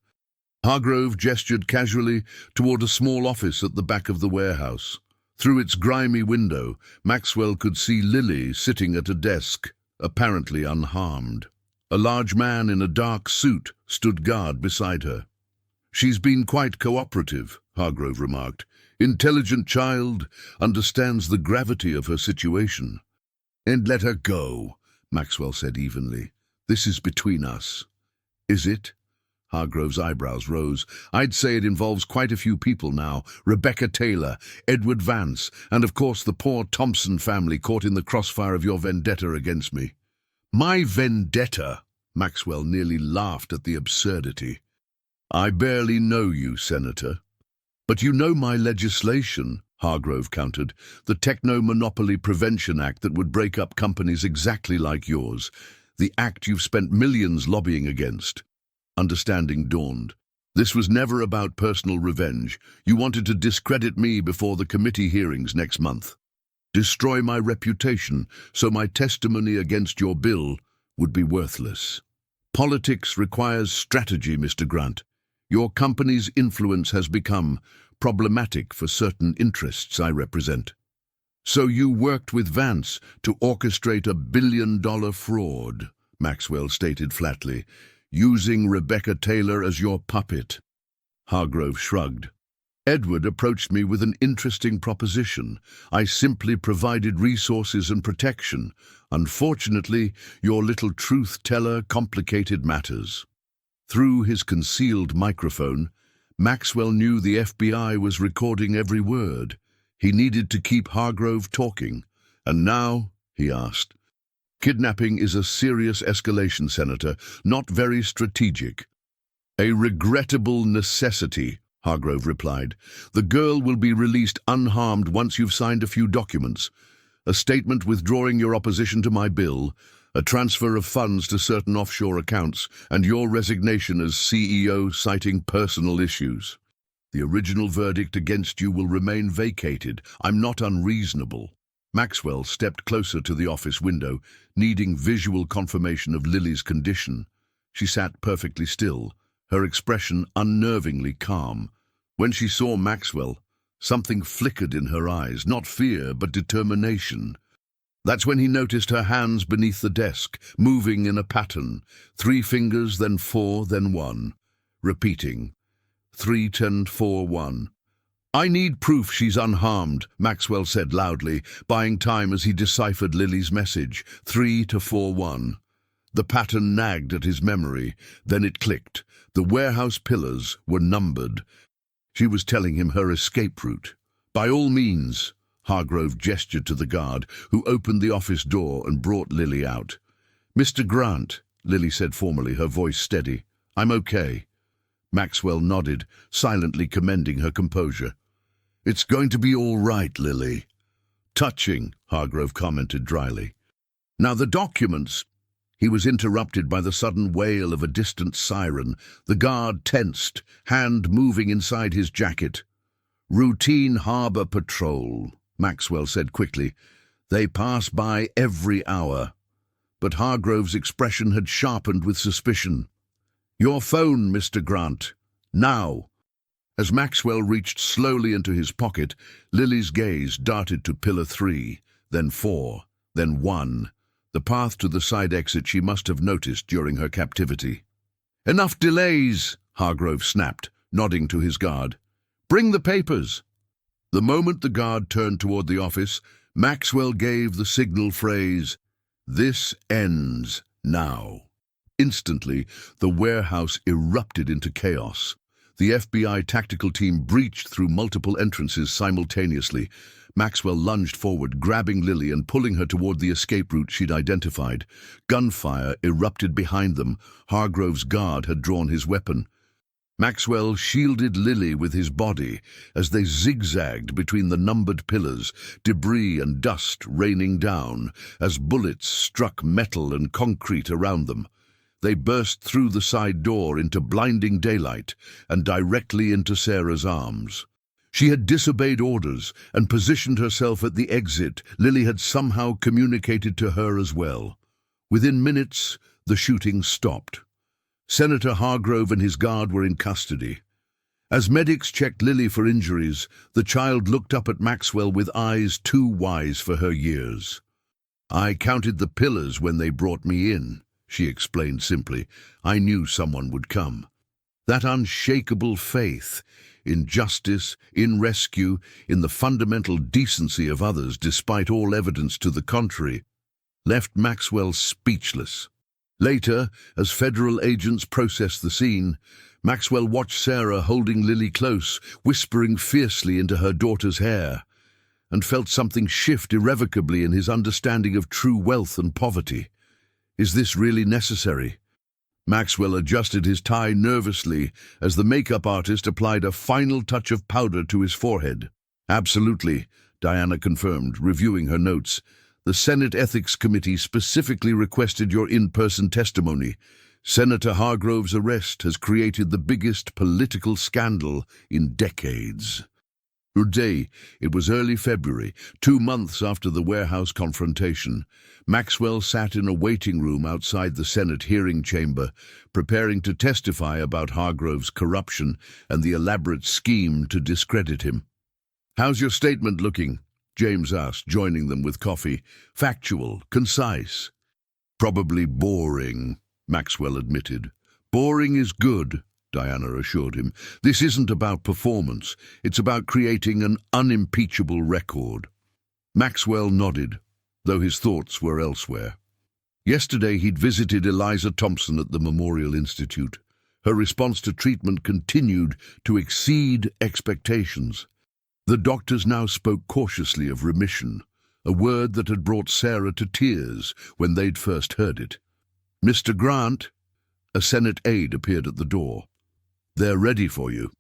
Hargrove gestured casually toward a small office at the back of the warehouse. Through its grimy window, Maxwell could see Lily sitting at a desk, apparently unharmed. A large man in a dark suit stood guard beside her. "She's been quite cooperative," Hargrove remarked. "Intelligent child, understands the gravity of her situation." And let her go, Maxwell said evenly. This is between us. Is it? Hargrove's eyebrows rose. I'd say it involves quite a few people now. Rebecca Taylor, Edward Vance, and of course the poor Thompson family caught in the crossfire of your vendetta against me. My vendetta? Maxwell nearly laughed at the absurdity. I barely know you, Senator. But you know my legislation, Hargrove countered, the Techno-Monopoly Prevention Act that would break up companies exactly like yours, the act you've spent millions lobbying against. Understanding dawned. This was never about personal revenge. You wanted to discredit me before the committee hearings next month. Destroy my reputation, so my testimony against your bill would be worthless. Politics requires strategy, Mr. Grant. Your company's influence has become problematic for certain interests I represent. So you worked with Vance to orchestrate a billion-dollar fraud, Maxwell stated flatly, using Rebecca Taylor as your puppet. Hargrove shrugged. Edward approached me with an interesting proposition. I simply provided resources and protection. Unfortunately, your little truth-teller complicated matters. Through his concealed microphone, Maxwell knew the FBI was recording every word. He needed to keep Hargrove talking. And now, he asked, kidnapping is a serious escalation, Senator, not very strategic. A regrettable necessity, Hargrove replied. The girl will be released unharmed once you've signed a few documents. A statement withdrawing your opposition to my bill, a transfer of funds to certain offshore accounts, and your resignation as CEO citing personal issues. The original verdict against you will remain vacated. I'm not unreasonable. Maxwell stepped closer to the office window, needing visual confirmation of Lily's condition. She sat perfectly still, her expression unnervingly calm. When she saw Maxwell, something flickered in her eyes, not fear, but determination. That's when he noticed her hands beneath the desk, moving in a pattern, 3 fingers, then 4, then 1, repeating, 3, 10, 4, 1. I need proof she's unharmed, Maxwell said loudly, buying time as he deciphered Lily's message, 3 to 4, 1. The pattern nagged at his memory, then it clicked. The warehouse pillars were numbered. She was telling him her escape route. By all means, Hargrove gestured to the guard, who opened the office door and brought Lily out. Mr. Grant, Lily said formally, her voice steady. I'm okay. Maxwell nodded, silently commending her composure. It's going to be all right, Lily. Touching, Hargrove commented dryly. Now the documents. He was interrupted by the sudden wail of a distant siren. The guard tensed, hand moving inside his jacket. Routine harbor patrol, Maxwell said quickly. They pass by every hour. But Hargrove's expression had sharpened with suspicion. Your phone, Mr. Grant. Now. As Maxwell reached slowly into his pocket, Lily's gaze darted to pillar 3, then 4, then 1. The path to the side exit she must have noticed during her captivity. Enough delays, Hargrove snapped, nodding to his guard. Bring the papers. The moment the guard turned toward the office, Maxwell gave the signal phrase, This ends now. Instantly, the warehouse erupted into chaos. The FBI tactical team breached through multiple entrances simultaneously. Maxwell lunged forward, grabbing Lily and pulling her toward the escape route she'd identified. Gunfire erupted behind them. Hargrove's guard had drawn his weapon. Maxwell shielded Lily with his body as they zigzagged between the numbered pillars, debris and dust raining down as bullets struck metal and concrete around them. They burst through the side door into blinding daylight and directly into Sarah's arms. She had disobeyed orders and positioned herself at the exit. Lily had somehow communicated to her as well. Within minutes, the shooting stopped. Senator Hargrove and his guard were in custody. As medics checked Lily for injuries, the child looked up at Maxwell with eyes too wise for her years. I counted the pillars when they brought me in, she explained simply. I knew someone would come. That unshakable faith in justice, in rescue, in the fundamental decency of others despite all evidence to the contrary. left Maxwell speechless. Later, as federal agents processed the scene, Maxwell watched Sarah holding Lily close, whispering fiercely into her daughter's hair, and felt something shift irrevocably in his understanding of true wealth and poverty. Is this really necessary? Maxwell adjusted his tie nervously as the makeup artist applied a final touch of powder to his forehead. Absolutely, Diana confirmed, reviewing her notes. The Senate Ethics Committee specifically requested your in-person testimony. Senator Hargrove's arrest has created the biggest political scandal in decades. Today, it was early February, 2 months after the warehouse confrontation. Maxwell sat in a waiting room outside the Senate hearing chamber, preparing to testify about Hargrove's corruption and the elaborate scheme to discredit him. "How's your statement looking?" James asked, joining them with coffee. "Factual, concise." "Probably boring," Maxwell admitted. "Boring is good," Diana assured him. "This isn't about performance. It's about creating an unimpeachable record." Maxwell nodded, though his thoughts were elsewhere. Yesterday he'd visited Eliza Thompson at the Memorial Institute. Her response to treatment continued to exceed expectations. The doctors now spoke cautiously of remission, a word that had brought Sarah to tears when they'd first heard it. "Mr. Grant," a Senate aide appeared at the door. "They're ready for you."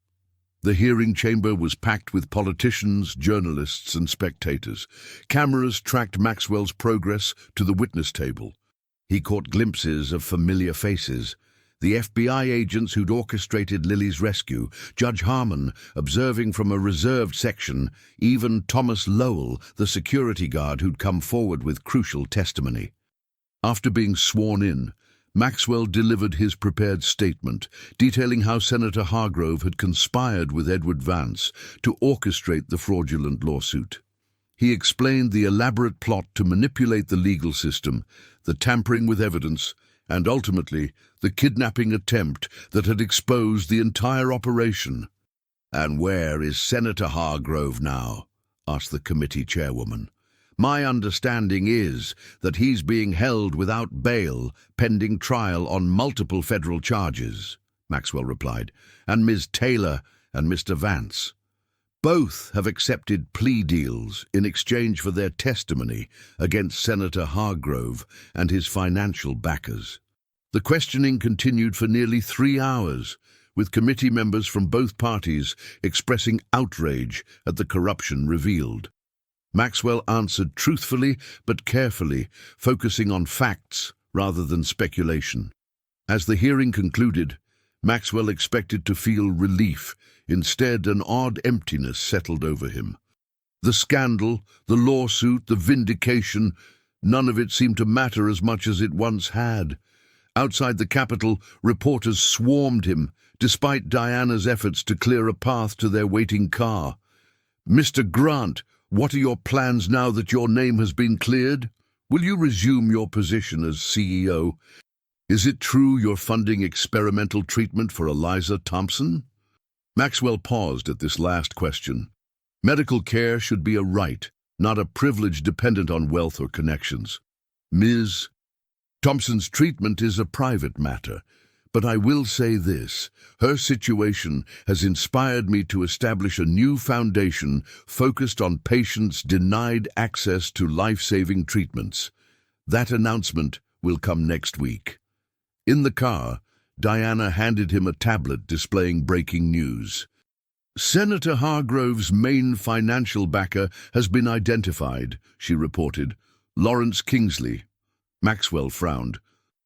The hearing chamber was packed with politicians, journalists, and spectators. Cameras tracked Maxwell's progress to the witness table. He caught glimpses of familiar faces. The FBI agents who'd orchestrated Lily's rescue, Judge Harmon observing from a reserved section, even Thomas Lowell, the security guard who'd come forward with crucial testimony. After being sworn in, Maxwell delivered his prepared statement, detailing how Senator Hargrove had conspired with Edward Vance to orchestrate the fraudulent lawsuit. He explained the elaborate plot to manipulate the legal system, the tampering with evidence, and ultimately the kidnapping attempt that had exposed the entire operation. "And where is Senator Hargrove now?" asked the committee chairwoman. "My understanding is that he's being held without bail, pending trial on multiple federal charges," Maxwell replied, "and Ms. Taylor and Mr. Vance. Both have accepted plea deals in exchange for their testimony against Senator Hargrove and his financial backers." The questioning continued for nearly 3 hours, with committee members from both parties expressing outrage at the corruption revealed. Maxwell answered truthfully but carefully, focusing on facts rather than speculation. As the hearing concluded, Maxwell expected to feel relief. Instead, an odd emptiness settled over him. The scandal, the lawsuit, the vindication, none of it seemed to matter as much as it once had. Outside the Capitol, reporters swarmed him, despite Diana's efforts to clear a path to their waiting car. "Mr. Grant, what are your plans now that your name has been cleared? Will you resume your position as CEO? Is it true you're funding experimental treatment for Eliza Thompson?" Maxwell paused at this last question. Medical care should be a right, not a privilege dependent on wealth or connections. "Ms. Thompson's treatment is a private matter, but I will say this. Her situation has inspired me to establish a new foundation focused on patients denied access to life-saving treatments. That announcement will come next week." In the car, Diana handed him a tablet displaying breaking news. "Senator Hargrove's main financial backer has been identified," she reported. "Lawrence Kingsley." Maxwell frowned.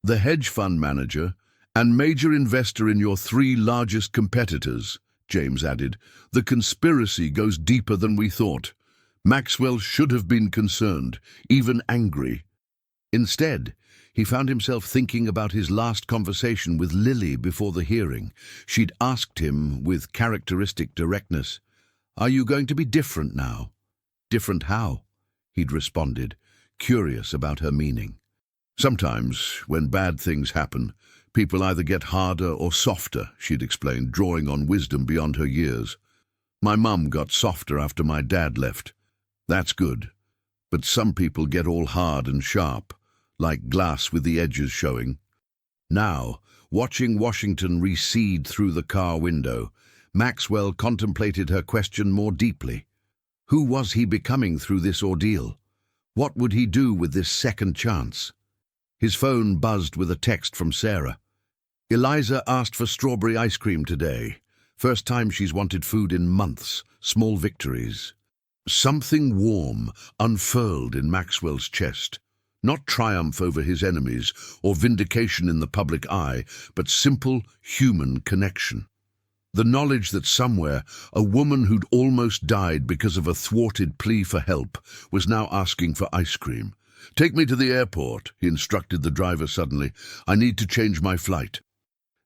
"The hedge fund manager and major investor in your 3 largest competitors," James added. "The conspiracy goes deeper than we thought." Maxwell should have been concerned, even angry. Instead, he found himself thinking about his last conversation with Lily before the hearing. She'd asked him, with characteristic directness, "Are you going to be different now?" "Different how?" he'd responded, curious about her meaning. "Sometimes, when bad things happen, people either get harder or softer," she'd explained, drawing on wisdom beyond her years. "My mum got softer after my dad left. That's good. But some people get all hard and sharp. like glass with the edges showing. Now, watching Washington recede through the car window, Maxwell contemplated her question more deeply. Who was he becoming through this ordeal? What would he do with this second chance? His phone buzzed with a text from Sarah. Eliza asked for strawberry ice cream today. First time she's wanted food in months. Small victories. Something warm unfurled in Maxwell's chest. Not triumph over his enemies or vindication in the public eye, but simple human connection. The knowledge that somewhere a woman who'd almost died because of a thwarted plea for help was now asking for ice cream. "Take me to the airport," he instructed the driver suddenly. "I need to change my flight."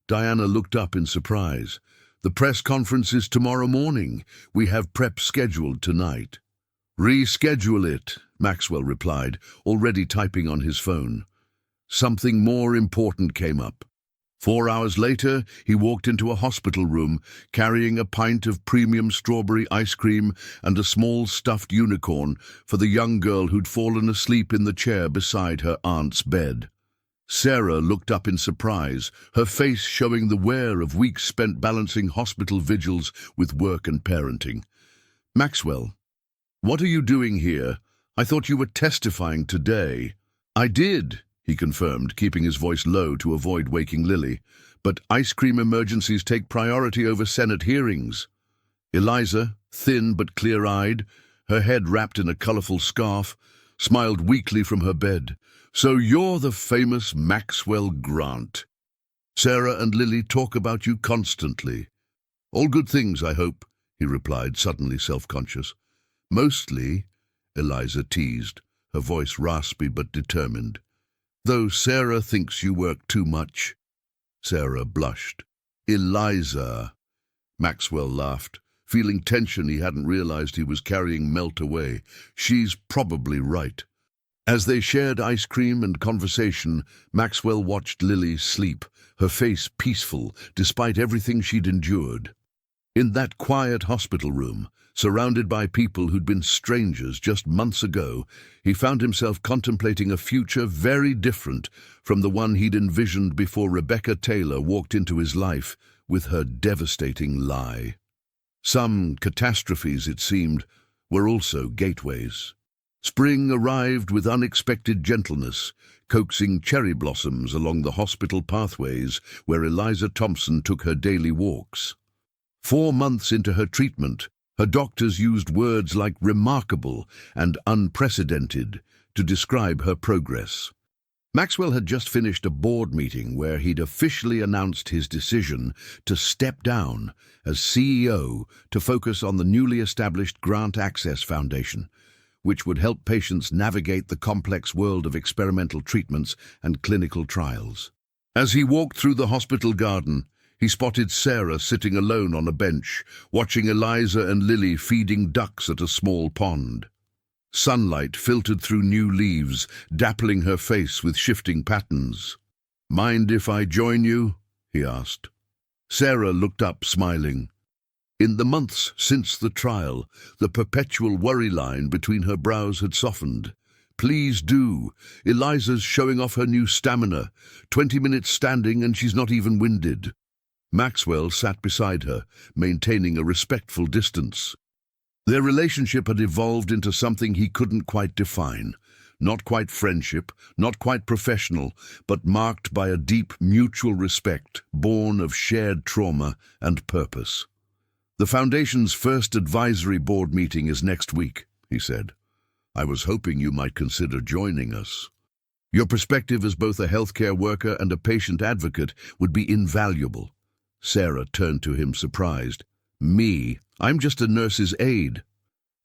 Diana looked up in surprise. "The press conference is tomorrow morning. We have prep scheduled tonight." "Reschedule it," Maxwell replied, already typing on his phone. Something more important came up. 4 hours later, he walked into a hospital room, carrying a pint of premium strawberry ice cream and a small stuffed unicorn for the young girl who'd fallen asleep in the chair beside her aunt's bed. Sarah looked up in surprise, her face showing the wear of weeks spent balancing hospital vigils with work and parenting. "Maxwell, what are you doing here? I thought you were testifying today." "I did," he confirmed, keeping his voice low to avoid waking Lily. "But ice cream emergencies take priority over Senate hearings." Eliza, thin but clear-eyed, her head wrapped in a colorful scarf, smiled weakly from her bed. "So you're the famous Maxwell Grant. Sarah and Lily talk about you constantly." "All good things, I hope," he replied, suddenly self-conscious. "Mostly," Eliza teased, her voice raspy but determined. "Though Sarah thinks you work too much." Sarah blushed. "Eliza." Maxwell laughed, feeling tension he hadn't realized he was carrying melt away. "She's probably right." As they shared ice cream and conversation, Maxwell watched Lily sleep, her face peaceful despite everything she'd endured. In that quiet hospital room, surrounded by people who'd been strangers just months ago, he found himself contemplating a future very different from the one he'd envisioned before Rebecca Taylor walked into his life with her devastating lie. Some catastrophes, it seemed, were also gateways. Spring arrived with unexpected gentleness, coaxing cherry blossoms along the hospital pathways where Eliza Thompson took her daily walks. 4 months into her treatment, her doctors used words like remarkable and unprecedented to describe her progress. Maxwell had just finished a board meeting where he'd officially announced his decision to step down as CEO to focus on the newly established Grant Access Foundation, which would help patients navigate the complex world of experimental treatments and clinical trials. As he walked through the hospital garden, he spotted Sarah sitting alone on a bench, watching Eliza and Lily feeding ducks at a small pond. Sunlight filtered through new leaves, dappling her face with shifting patterns. "Mind if I join you?" he asked. Sarah looked up, smiling. In the months since the trial, the perpetual worry line between her brows had softened. "Please do. Eliza's showing off her new stamina. 20 minutes standing and she's not even winded." Maxwell sat beside her, maintaining a respectful distance. Their relationship had evolved into something he couldn't quite define. Not quite friendship, not quite professional, but marked by a deep mutual respect, born of shared trauma and purpose. "The Foundation's first advisory board meeting is next week," he said. "I was hoping you might consider joining us. Your perspective as both a healthcare worker and a patient advocate would be invaluable." Sarah turned to him, surprised. "Me? I'm just a nurse's aide."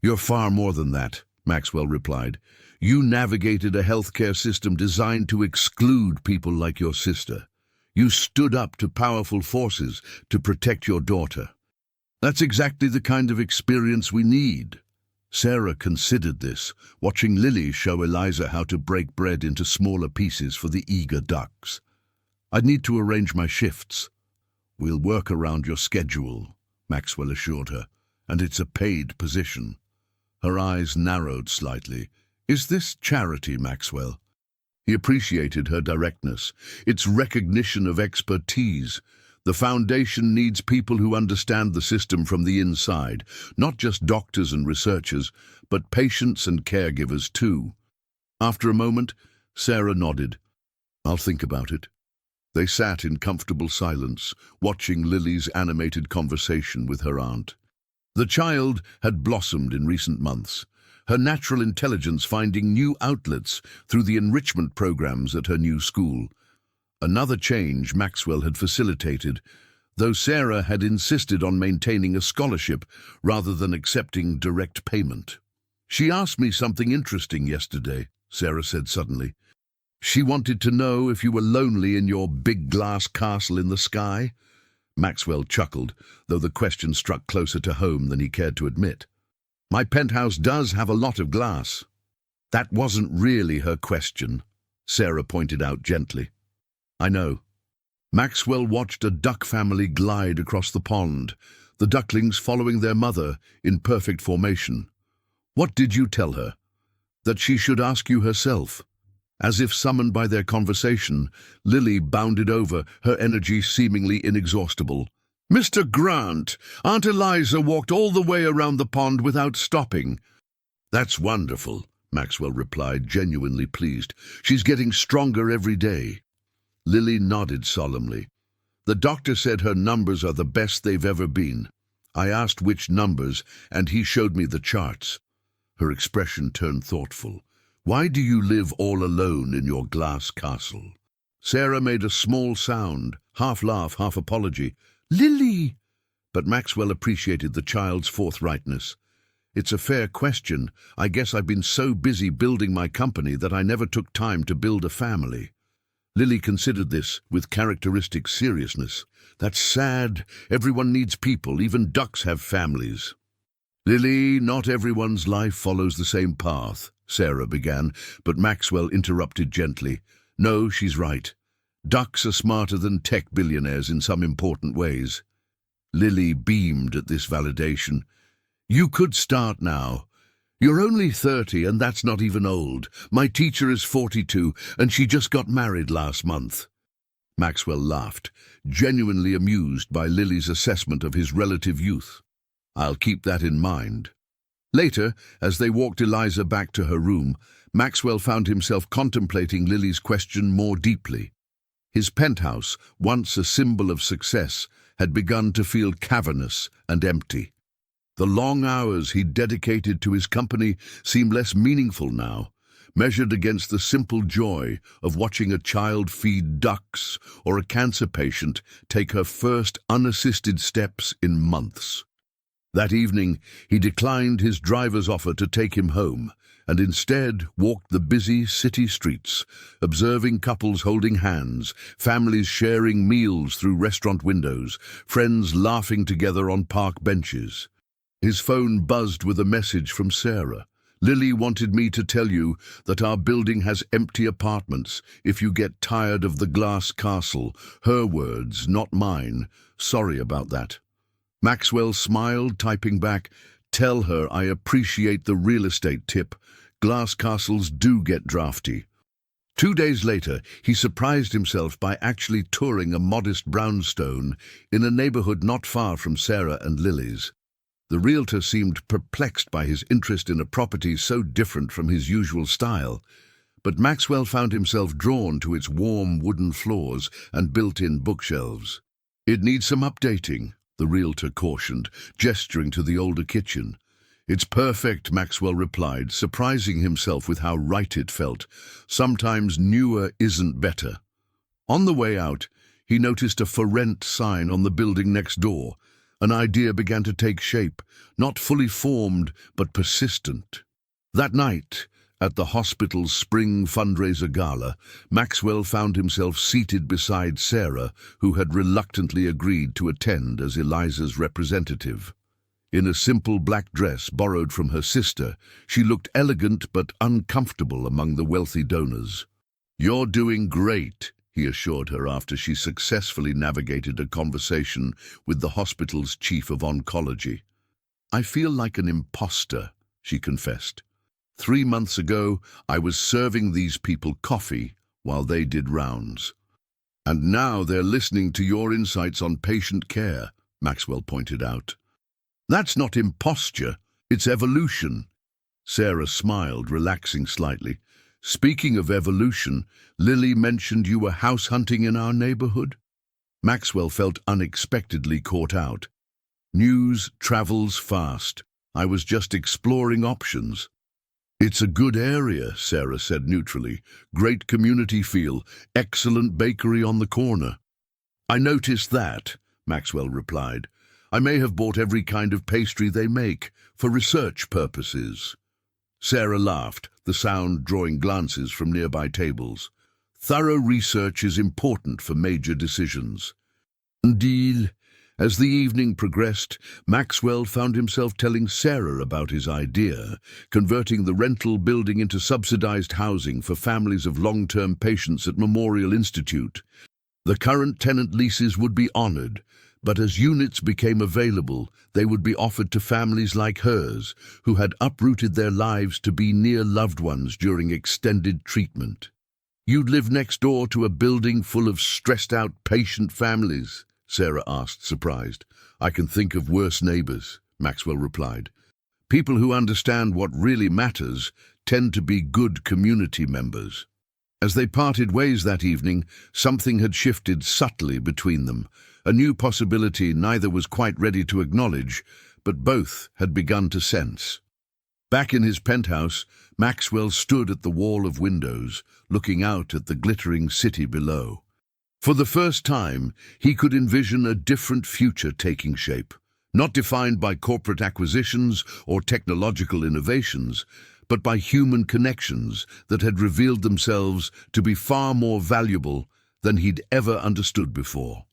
"You're far more than that," Maxwell replied. "You navigated a healthcare system designed to exclude people like your sister. You stood up to powerful forces to protect your daughter. That's exactly the kind of experience we need." Sarah considered this, watching Lily show Eliza how to break bread into smaller pieces for the eager ducks. "I'd need to arrange my shifts." "We'll work around your schedule," Maxwell assured her, "and it's a paid position." Her eyes narrowed slightly. "Is this charity, Maxwell?" He appreciated her directness. It's recognition of expertise. The foundation needs people who understand the system from the inside, not just doctors and researchers, but patients and caregivers too. After a moment, Sarah nodded. I'll think about it. They sat in comfortable silence, watching Lily's animated conversation with her aunt. The child had blossomed in recent months, her natural intelligence finding new outlets through the enrichment programs at her new school. Another change Maxwell had facilitated, though Sarah had insisted on maintaining a scholarship rather than accepting direct payment. She asked me something interesting yesterday, Sarah said suddenly. She wanted to know if you were lonely in your big glass castle in the sky. Maxwell chuckled, though the question struck closer to home than he cared to admit. My penthouse does have a lot of glass. That wasn't really her question, Sarah pointed out gently. I know. Maxwell watched a duck family glide across the pond, the ducklings following their mother in perfect formation. What did you tell her? That she should ask you herself. As if summoned by their conversation, Lily bounded over, her energy seemingly inexhaustible. Mr. Grant, Aunt Eliza walked all the way around the pond without stopping. That's wonderful, Maxwell replied, genuinely pleased. She's getting stronger every day. Lily nodded solemnly. The doctor said her numbers are the best they've ever been. I asked which numbers, and he showed me the charts. Her expression turned thoughtful. Why do you live all alone in your glass castle? Sarah made a small sound, half laugh, half apology. Lily! But Maxwell appreciated the child's forthrightness. It's a fair question. I guess I've been so busy building my company that I never took time to build a family. Lily considered this with characteristic seriousness. That's sad. Everyone needs people. Even ducks have families. Lily, not everyone's life follows the same path, Sarah began, but Maxwell interrupted gently. No, she's right. Ducks are smarter than tech billionaires in some important ways. Lily beamed at this validation. You could start now. You're only 30, and that's not even old. My teacher is 42, and she just got married last month. Maxwell laughed, genuinely amused by Lily's assessment of his relative youth. I'll keep that in mind. Later, as they walked Eliza back to her room, Maxwell found himself contemplating Lily's question more deeply. His penthouse, once a symbol of success, had begun to feel cavernous and empty. The long hours he'd dedicated to his company seemed less meaningful now, measured against the simple joy of watching a child feed ducks or a cancer patient take her first unassisted steps in months. That evening, he declined his driver's offer to take him home, and instead walked the busy city streets, observing couples holding hands, families sharing meals through restaurant windows, friends laughing together on park benches. His phone buzzed with a message from Sarah. Lily wanted me to tell you that our building has empty apartments. If you get tired of the glass castle, her words, not mine. Sorry about that. Maxwell smiled, typing back, Tell her I appreciate the real estate tip. Glass castles do get drafty. 2 days later, he surprised himself by actually touring a modest brownstone in a neighborhood not far from Sarah and Lily's. The realtor seemed perplexed by his interest in a property so different from his usual style, but Maxwell found himself drawn to its warm wooden floors and built-in bookshelves. It needs some updating, the realtor cautioned, gesturing to the older kitchen. It's perfect, Maxwell replied, surprising himself with how right it felt. Sometimes newer isn't better. On the way out, he noticed a for rent sign on the building next door. An idea began to take shape, not fully formed, but persistent. That night, at the hospital's spring fundraiser gala, Maxwell found himself seated beside Sarah, who had reluctantly agreed to attend as Eliza's representative. In a simple black dress borrowed from her sister, she looked elegant but uncomfortable among the wealthy donors. "You're doing great," he assured her after she successfully navigated a conversation with the hospital's chief of oncology. "I feel like an imposter," she confessed. 3 months ago, I was serving these people coffee while they did rounds. And now they're listening to your insights on patient care, Maxwell pointed out. That's not imposture, it's evolution. Sarah smiled, relaxing slightly. Speaking of evolution, Lily mentioned you were house hunting in our neighborhood. Maxwell felt unexpectedly caught out. News travels fast. I was just exploring options. It's a good area, Sarah said neutrally. Great community feel, excellent bakery on the corner. I noticed that, Maxwell replied. I may have bought every kind of pastry they make, for research purposes. Sarah laughed, the sound drawing glances from nearby tables. Thorough research is important for major decisions. Indeed, as the evening progressed, Maxwell found himself telling Sarah about his idea, converting the rental building into subsidized housing for families of long-term patients at Memorial Institute. The current tenant leases would be honored, but as units became available, they would be offered to families like hers, who had uprooted their lives to be near loved ones during extended treatment. You'd live next door to a building full of stressed-out patient families, Sarah asked, surprised. I can think of worse neighbors, Maxwell replied. People who understand what really matters tend to be good community members. As they parted ways that evening, something had shifted subtly between them, a new possibility neither was quite ready to acknowledge, but both had begun to sense. Back in his penthouse, Maxwell stood at the wall of windows, looking out at the glittering city below. For the first time, he could envision a different future taking shape, not defined by corporate acquisitions or technological innovations, but by human connections that had revealed themselves to be far more valuable than he'd ever understood before.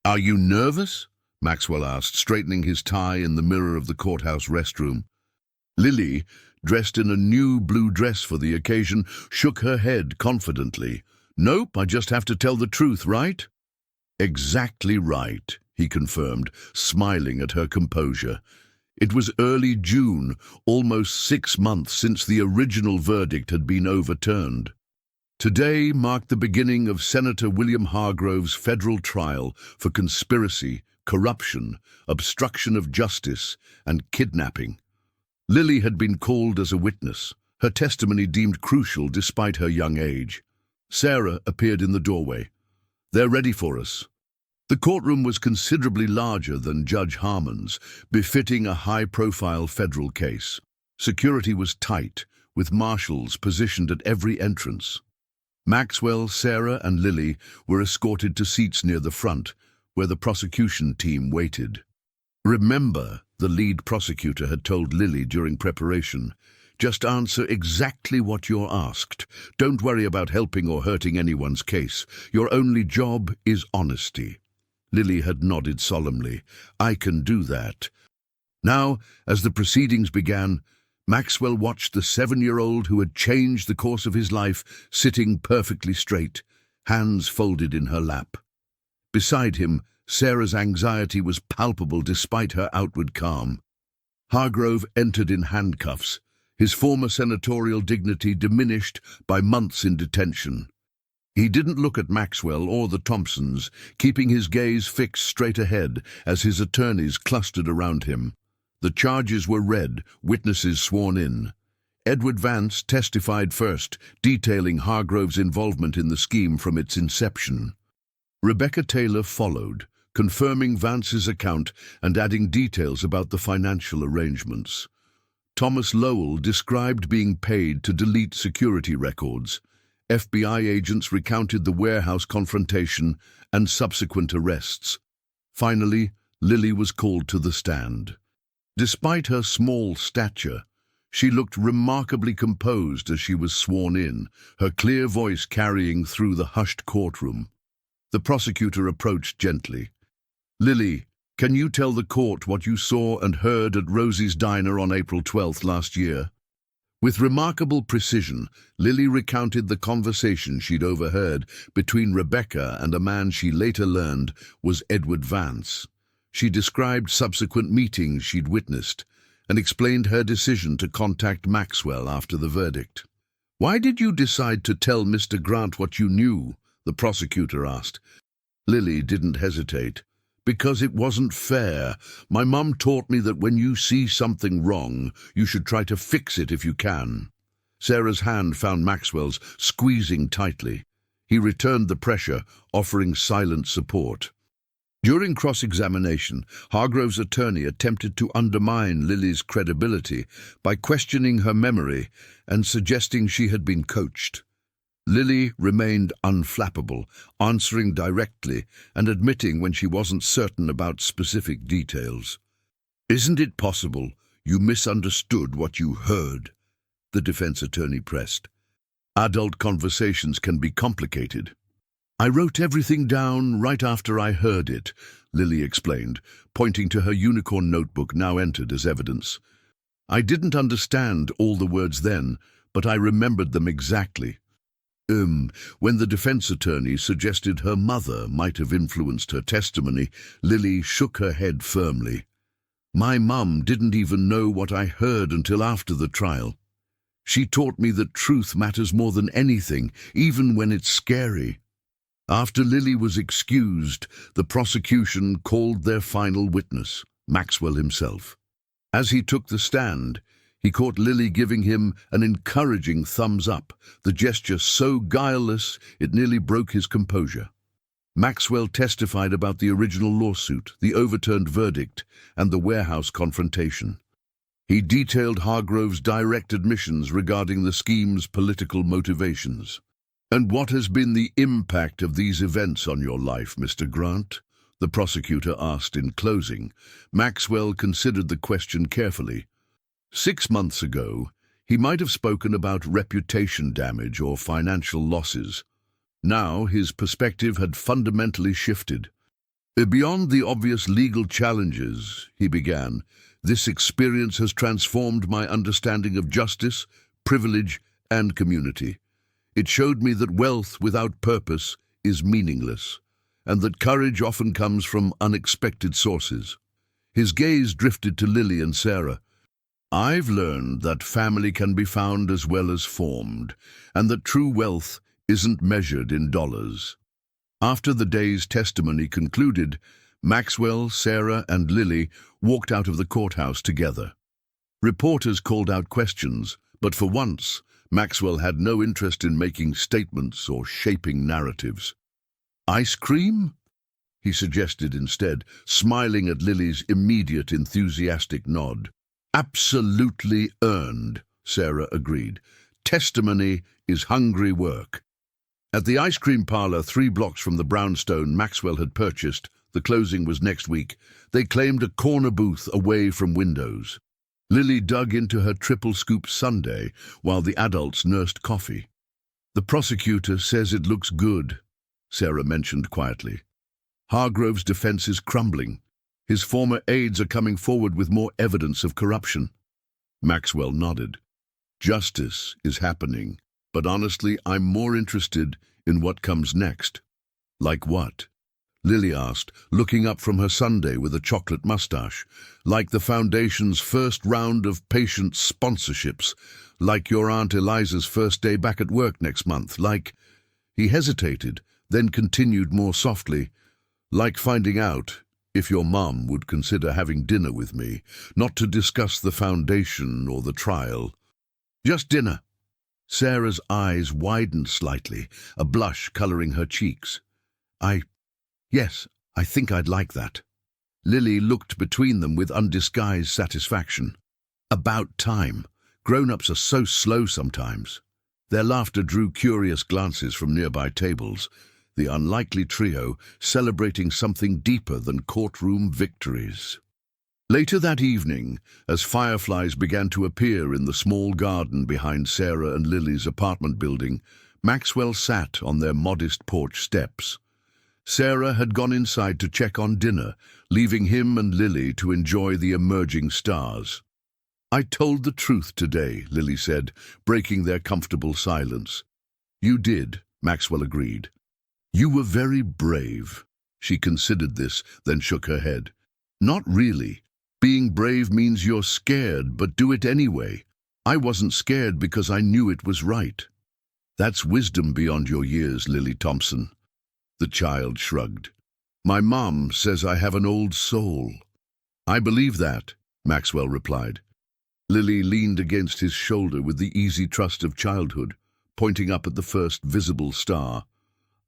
Are you nervous? Maxwell asked, straightening his tie in the mirror of the courthouse restroom. Lily, dressed in a new blue dress for the occasion, shook her head confidently. Nope, I just have to tell the truth, right? Exactly right, he confirmed, smiling at her composure. It was early June, almost 6 months since the original verdict had been overturned. Today marked the beginning of Senator William Hargrove's federal trial for conspiracy, corruption, obstruction of justice, and kidnapping. Lily had been called as a witness, her testimony deemed crucial despite her young age. Sarah appeared in the doorway. They're ready for us. The courtroom was considerably larger than Judge Harmon's, befitting a high-profile federal case. Security was tight, with marshals positioned at every entrance. Maxwell, Sarah, and Lily were escorted to seats near the front, where the prosecution team waited. Remember, the lead prosecutor had told Lily during preparation, just answer exactly what you're asked. Don't worry about helping or hurting anyone's case. Your only job is honesty. Lily had nodded solemnly. I can do that. Now, as the proceedings began, Maxwell watched the 7-year-old who had changed the course of his life sitting perfectly straight, hands folded in her lap. Beside him, Sarah's anxiety was palpable despite her outward calm. Hargrove entered in handcuffs, his former senatorial dignity diminished by months in detention. He didn't look at Maxwell or the Thompsons, keeping his gaze fixed straight ahead as his attorneys clustered around him. The charges were read, witnesses sworn in. Edward Vance testified first, detailing Hargrove's involvement in the scheme from its inception. Rebecca Taylor followed, confirming Vance's account and adding details about the financial arrangements. Thomas Lowell described being paid to delete security records. FBI agents recounted the warehouse confrontation and subsequent arrests. Finally, Lily was called to the stand. Despite her small stature, she looked remarkably composed as she was sworn in, her clear voice carrying through the hushed courtroom. The prosecutor approached gently. Lily, can you tell the court what you saw and heard at Rosie's Diner on April 12th last year? With remarkable precision, Lily recounted the conversation she'd overheard between Rebecca and a man she later learned was Edward Vance. She described subsequent meetings she'd witnessed, and explained her decision to contact Maxwell after the verdict. "Why did you decide to tell Mr. Grant what you knew?" the prosecutor asked. Lily didn't hesitate. "Because it wasn't fair. My mum taught me that when you see something wrong, you should try to fix it if you can." Sarah's hand found Maxwell's, squeezing tightly. He returned the pressure, offering silent support. During cross-examination, Hargrove's attorney attempted to undermine Lily's credibility by questioning her memory and suggesting she had been coached. Lily remained unflappable, answering directly and admitting when she wasn't certain about specific details. "Isn't it possible you misunderstood what you heard?" the defense attorney pressed. "Adult conversations can be complicated." "I wrote everything down right after I heard it," Lily explained, pointing to her unicorn notebook now entered as evidence. "I didn't understand all the words then, but I remembered them exactly." When the defense attorney suggested her mother might have influenced her testimony, Lily shook her head firmly. "My mum didn't even know what I heard until after the trial. She taught me that truth matters more than anything, even when it's scary." After Lily was excused, the prosecution called their final witness, Maxwell himself. As he took the stand, he caught Lily giving him an encouraging thumbs up, the gesture so guileless it nearly broke his composure. Maxwell testified about the original lawsuit, the overturned verdict, and the warehouse confrontation. He detailed Hargrove's direct admissions regarding the scheme's political motivations. "And what has been the impact of these events on your life, Mr. Grant?" the prosecutor asked in closing. Maxwell considered the question carefully. 6 months ago, he might have spoken about reputation damage or financial losses. Now his perspective had fundamentally shifted. "Beyond the obvious legal challenges," he began, "this experience has transformed my understanding of justice, privilege, and community. It showed me that wealth without purpose is meaningless, and that courage often comes from unexpected sources." His gaze drifted to Lily and Sarah. "I've learned that family can be found as well as formed, and that true wealth isn't measured in dollars." After the day's testimony concluded, Maxwell, Sarah, and Lily walked out of the courthouse together. Reporters called out questions, but for once, Maxwell had no interest in making statements or shaping narratives. "Ice cream?" he suggested instead, smiling at Lily's immediate enthusiastic nod. "Absolutely earned," Sarah agreed. "Testimony is hungry work." At the ice cream parlor 3 blocks from the brownstone Maxwell had purchased, the closing was next week, they claimed a corner booth away from windows. Lily dug into her triple-scoop sundae while the adults nursed coffee. "The prosecutor says it looks good," Sarah mentioned quietly. "Hargrove's defense is crumbling. His former aides are coming forward with more evidence of corruption." Maxwell nodded. "Justice is happening, but honestly, I'm more interested in what comes next." "Like what?" Lily asked, looking up from her sundae with a chocolate mustache. "Like the Foundation's first round of patient sponsorships, like your Aunt Eliza's first day back at work next month, like—" He hesitated, then continued more softly, "like finding out if your mum would consider having dinner with me, not to discuss the Foundation or the trial. Just dinner." Sarah's eyes widened slightly, a blush coloring her cheeks. Yes, I think I'd like that." Lily looked between them with undisguised satisfaction. About time. Grown-ups are so slow sometimes. Their laughter drew curious glances from nearby tables, the unlikely trio celebrating something deeper than courtroom victories. Later that evening, as fireflies began to appear in the small garden behind Sarah and Lily's apartment building, Maxwell sat on their modest porch steps. Sarah had gone inside to check on dinner, leaving him and Lily to enjoy the emerging stars. "I told the truth today," Lily said, breaking their comfortable silence. "You did," Maxwell agreed. "You were very brave." She considered this, then shook her head. "Not really. Being brave means you're scared, but do it anyway. I wasn't scared because I knew it was right. That's wisdom beyond your years, Lily Thompson. The child shrugged. My mom says I have an old soul. I believe that, Maxwell replied. Lily leaned against his shoulder with the easy trust of childhood, pointing up at the first visible star.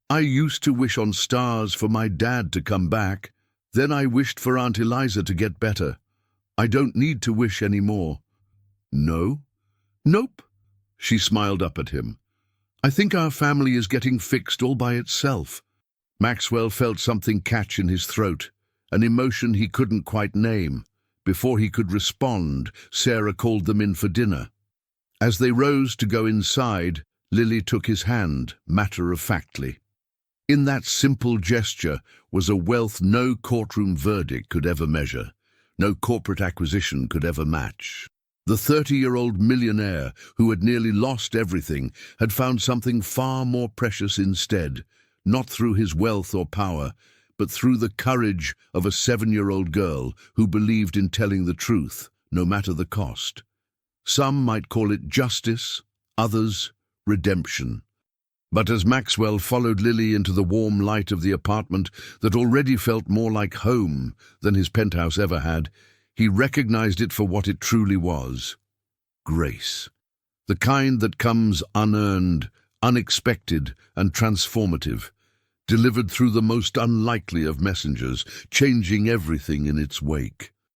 I used to wish on stars for my dad to come back. Then I wished for Aunt Eliza to get better. I don't need to wish anymore. No? Nope. She smiled up at him. I think our family is getting fixed all by itself. Maxwell felt something catch in his throat, an emotion he couldn't quite name. Before he could respond, Sarah called them in for dinner. As they rose to go inside, Lily took his hand, matter-of-factly. In that simple gesture was a wealth no courtroom verdict could ever measure, no corporate acquisition could ever match. The 30-year-old millionaire, who had nearly lost everything, had found something far more precious instead, not through his wealth or power, but through the courage of a 7-year-old girl who believed in telling the truth, no matter the cost. Some might call it justice, others redemption. But as Maxwell followed Lily into the warm light of the apartment that already felt more like home than his penthouse ever had, he recognized it for what it truly was: grace. The kind that comes unearned, unexpected, and transformative, delivered through the most unlikely of messengers, changing everything in its wake.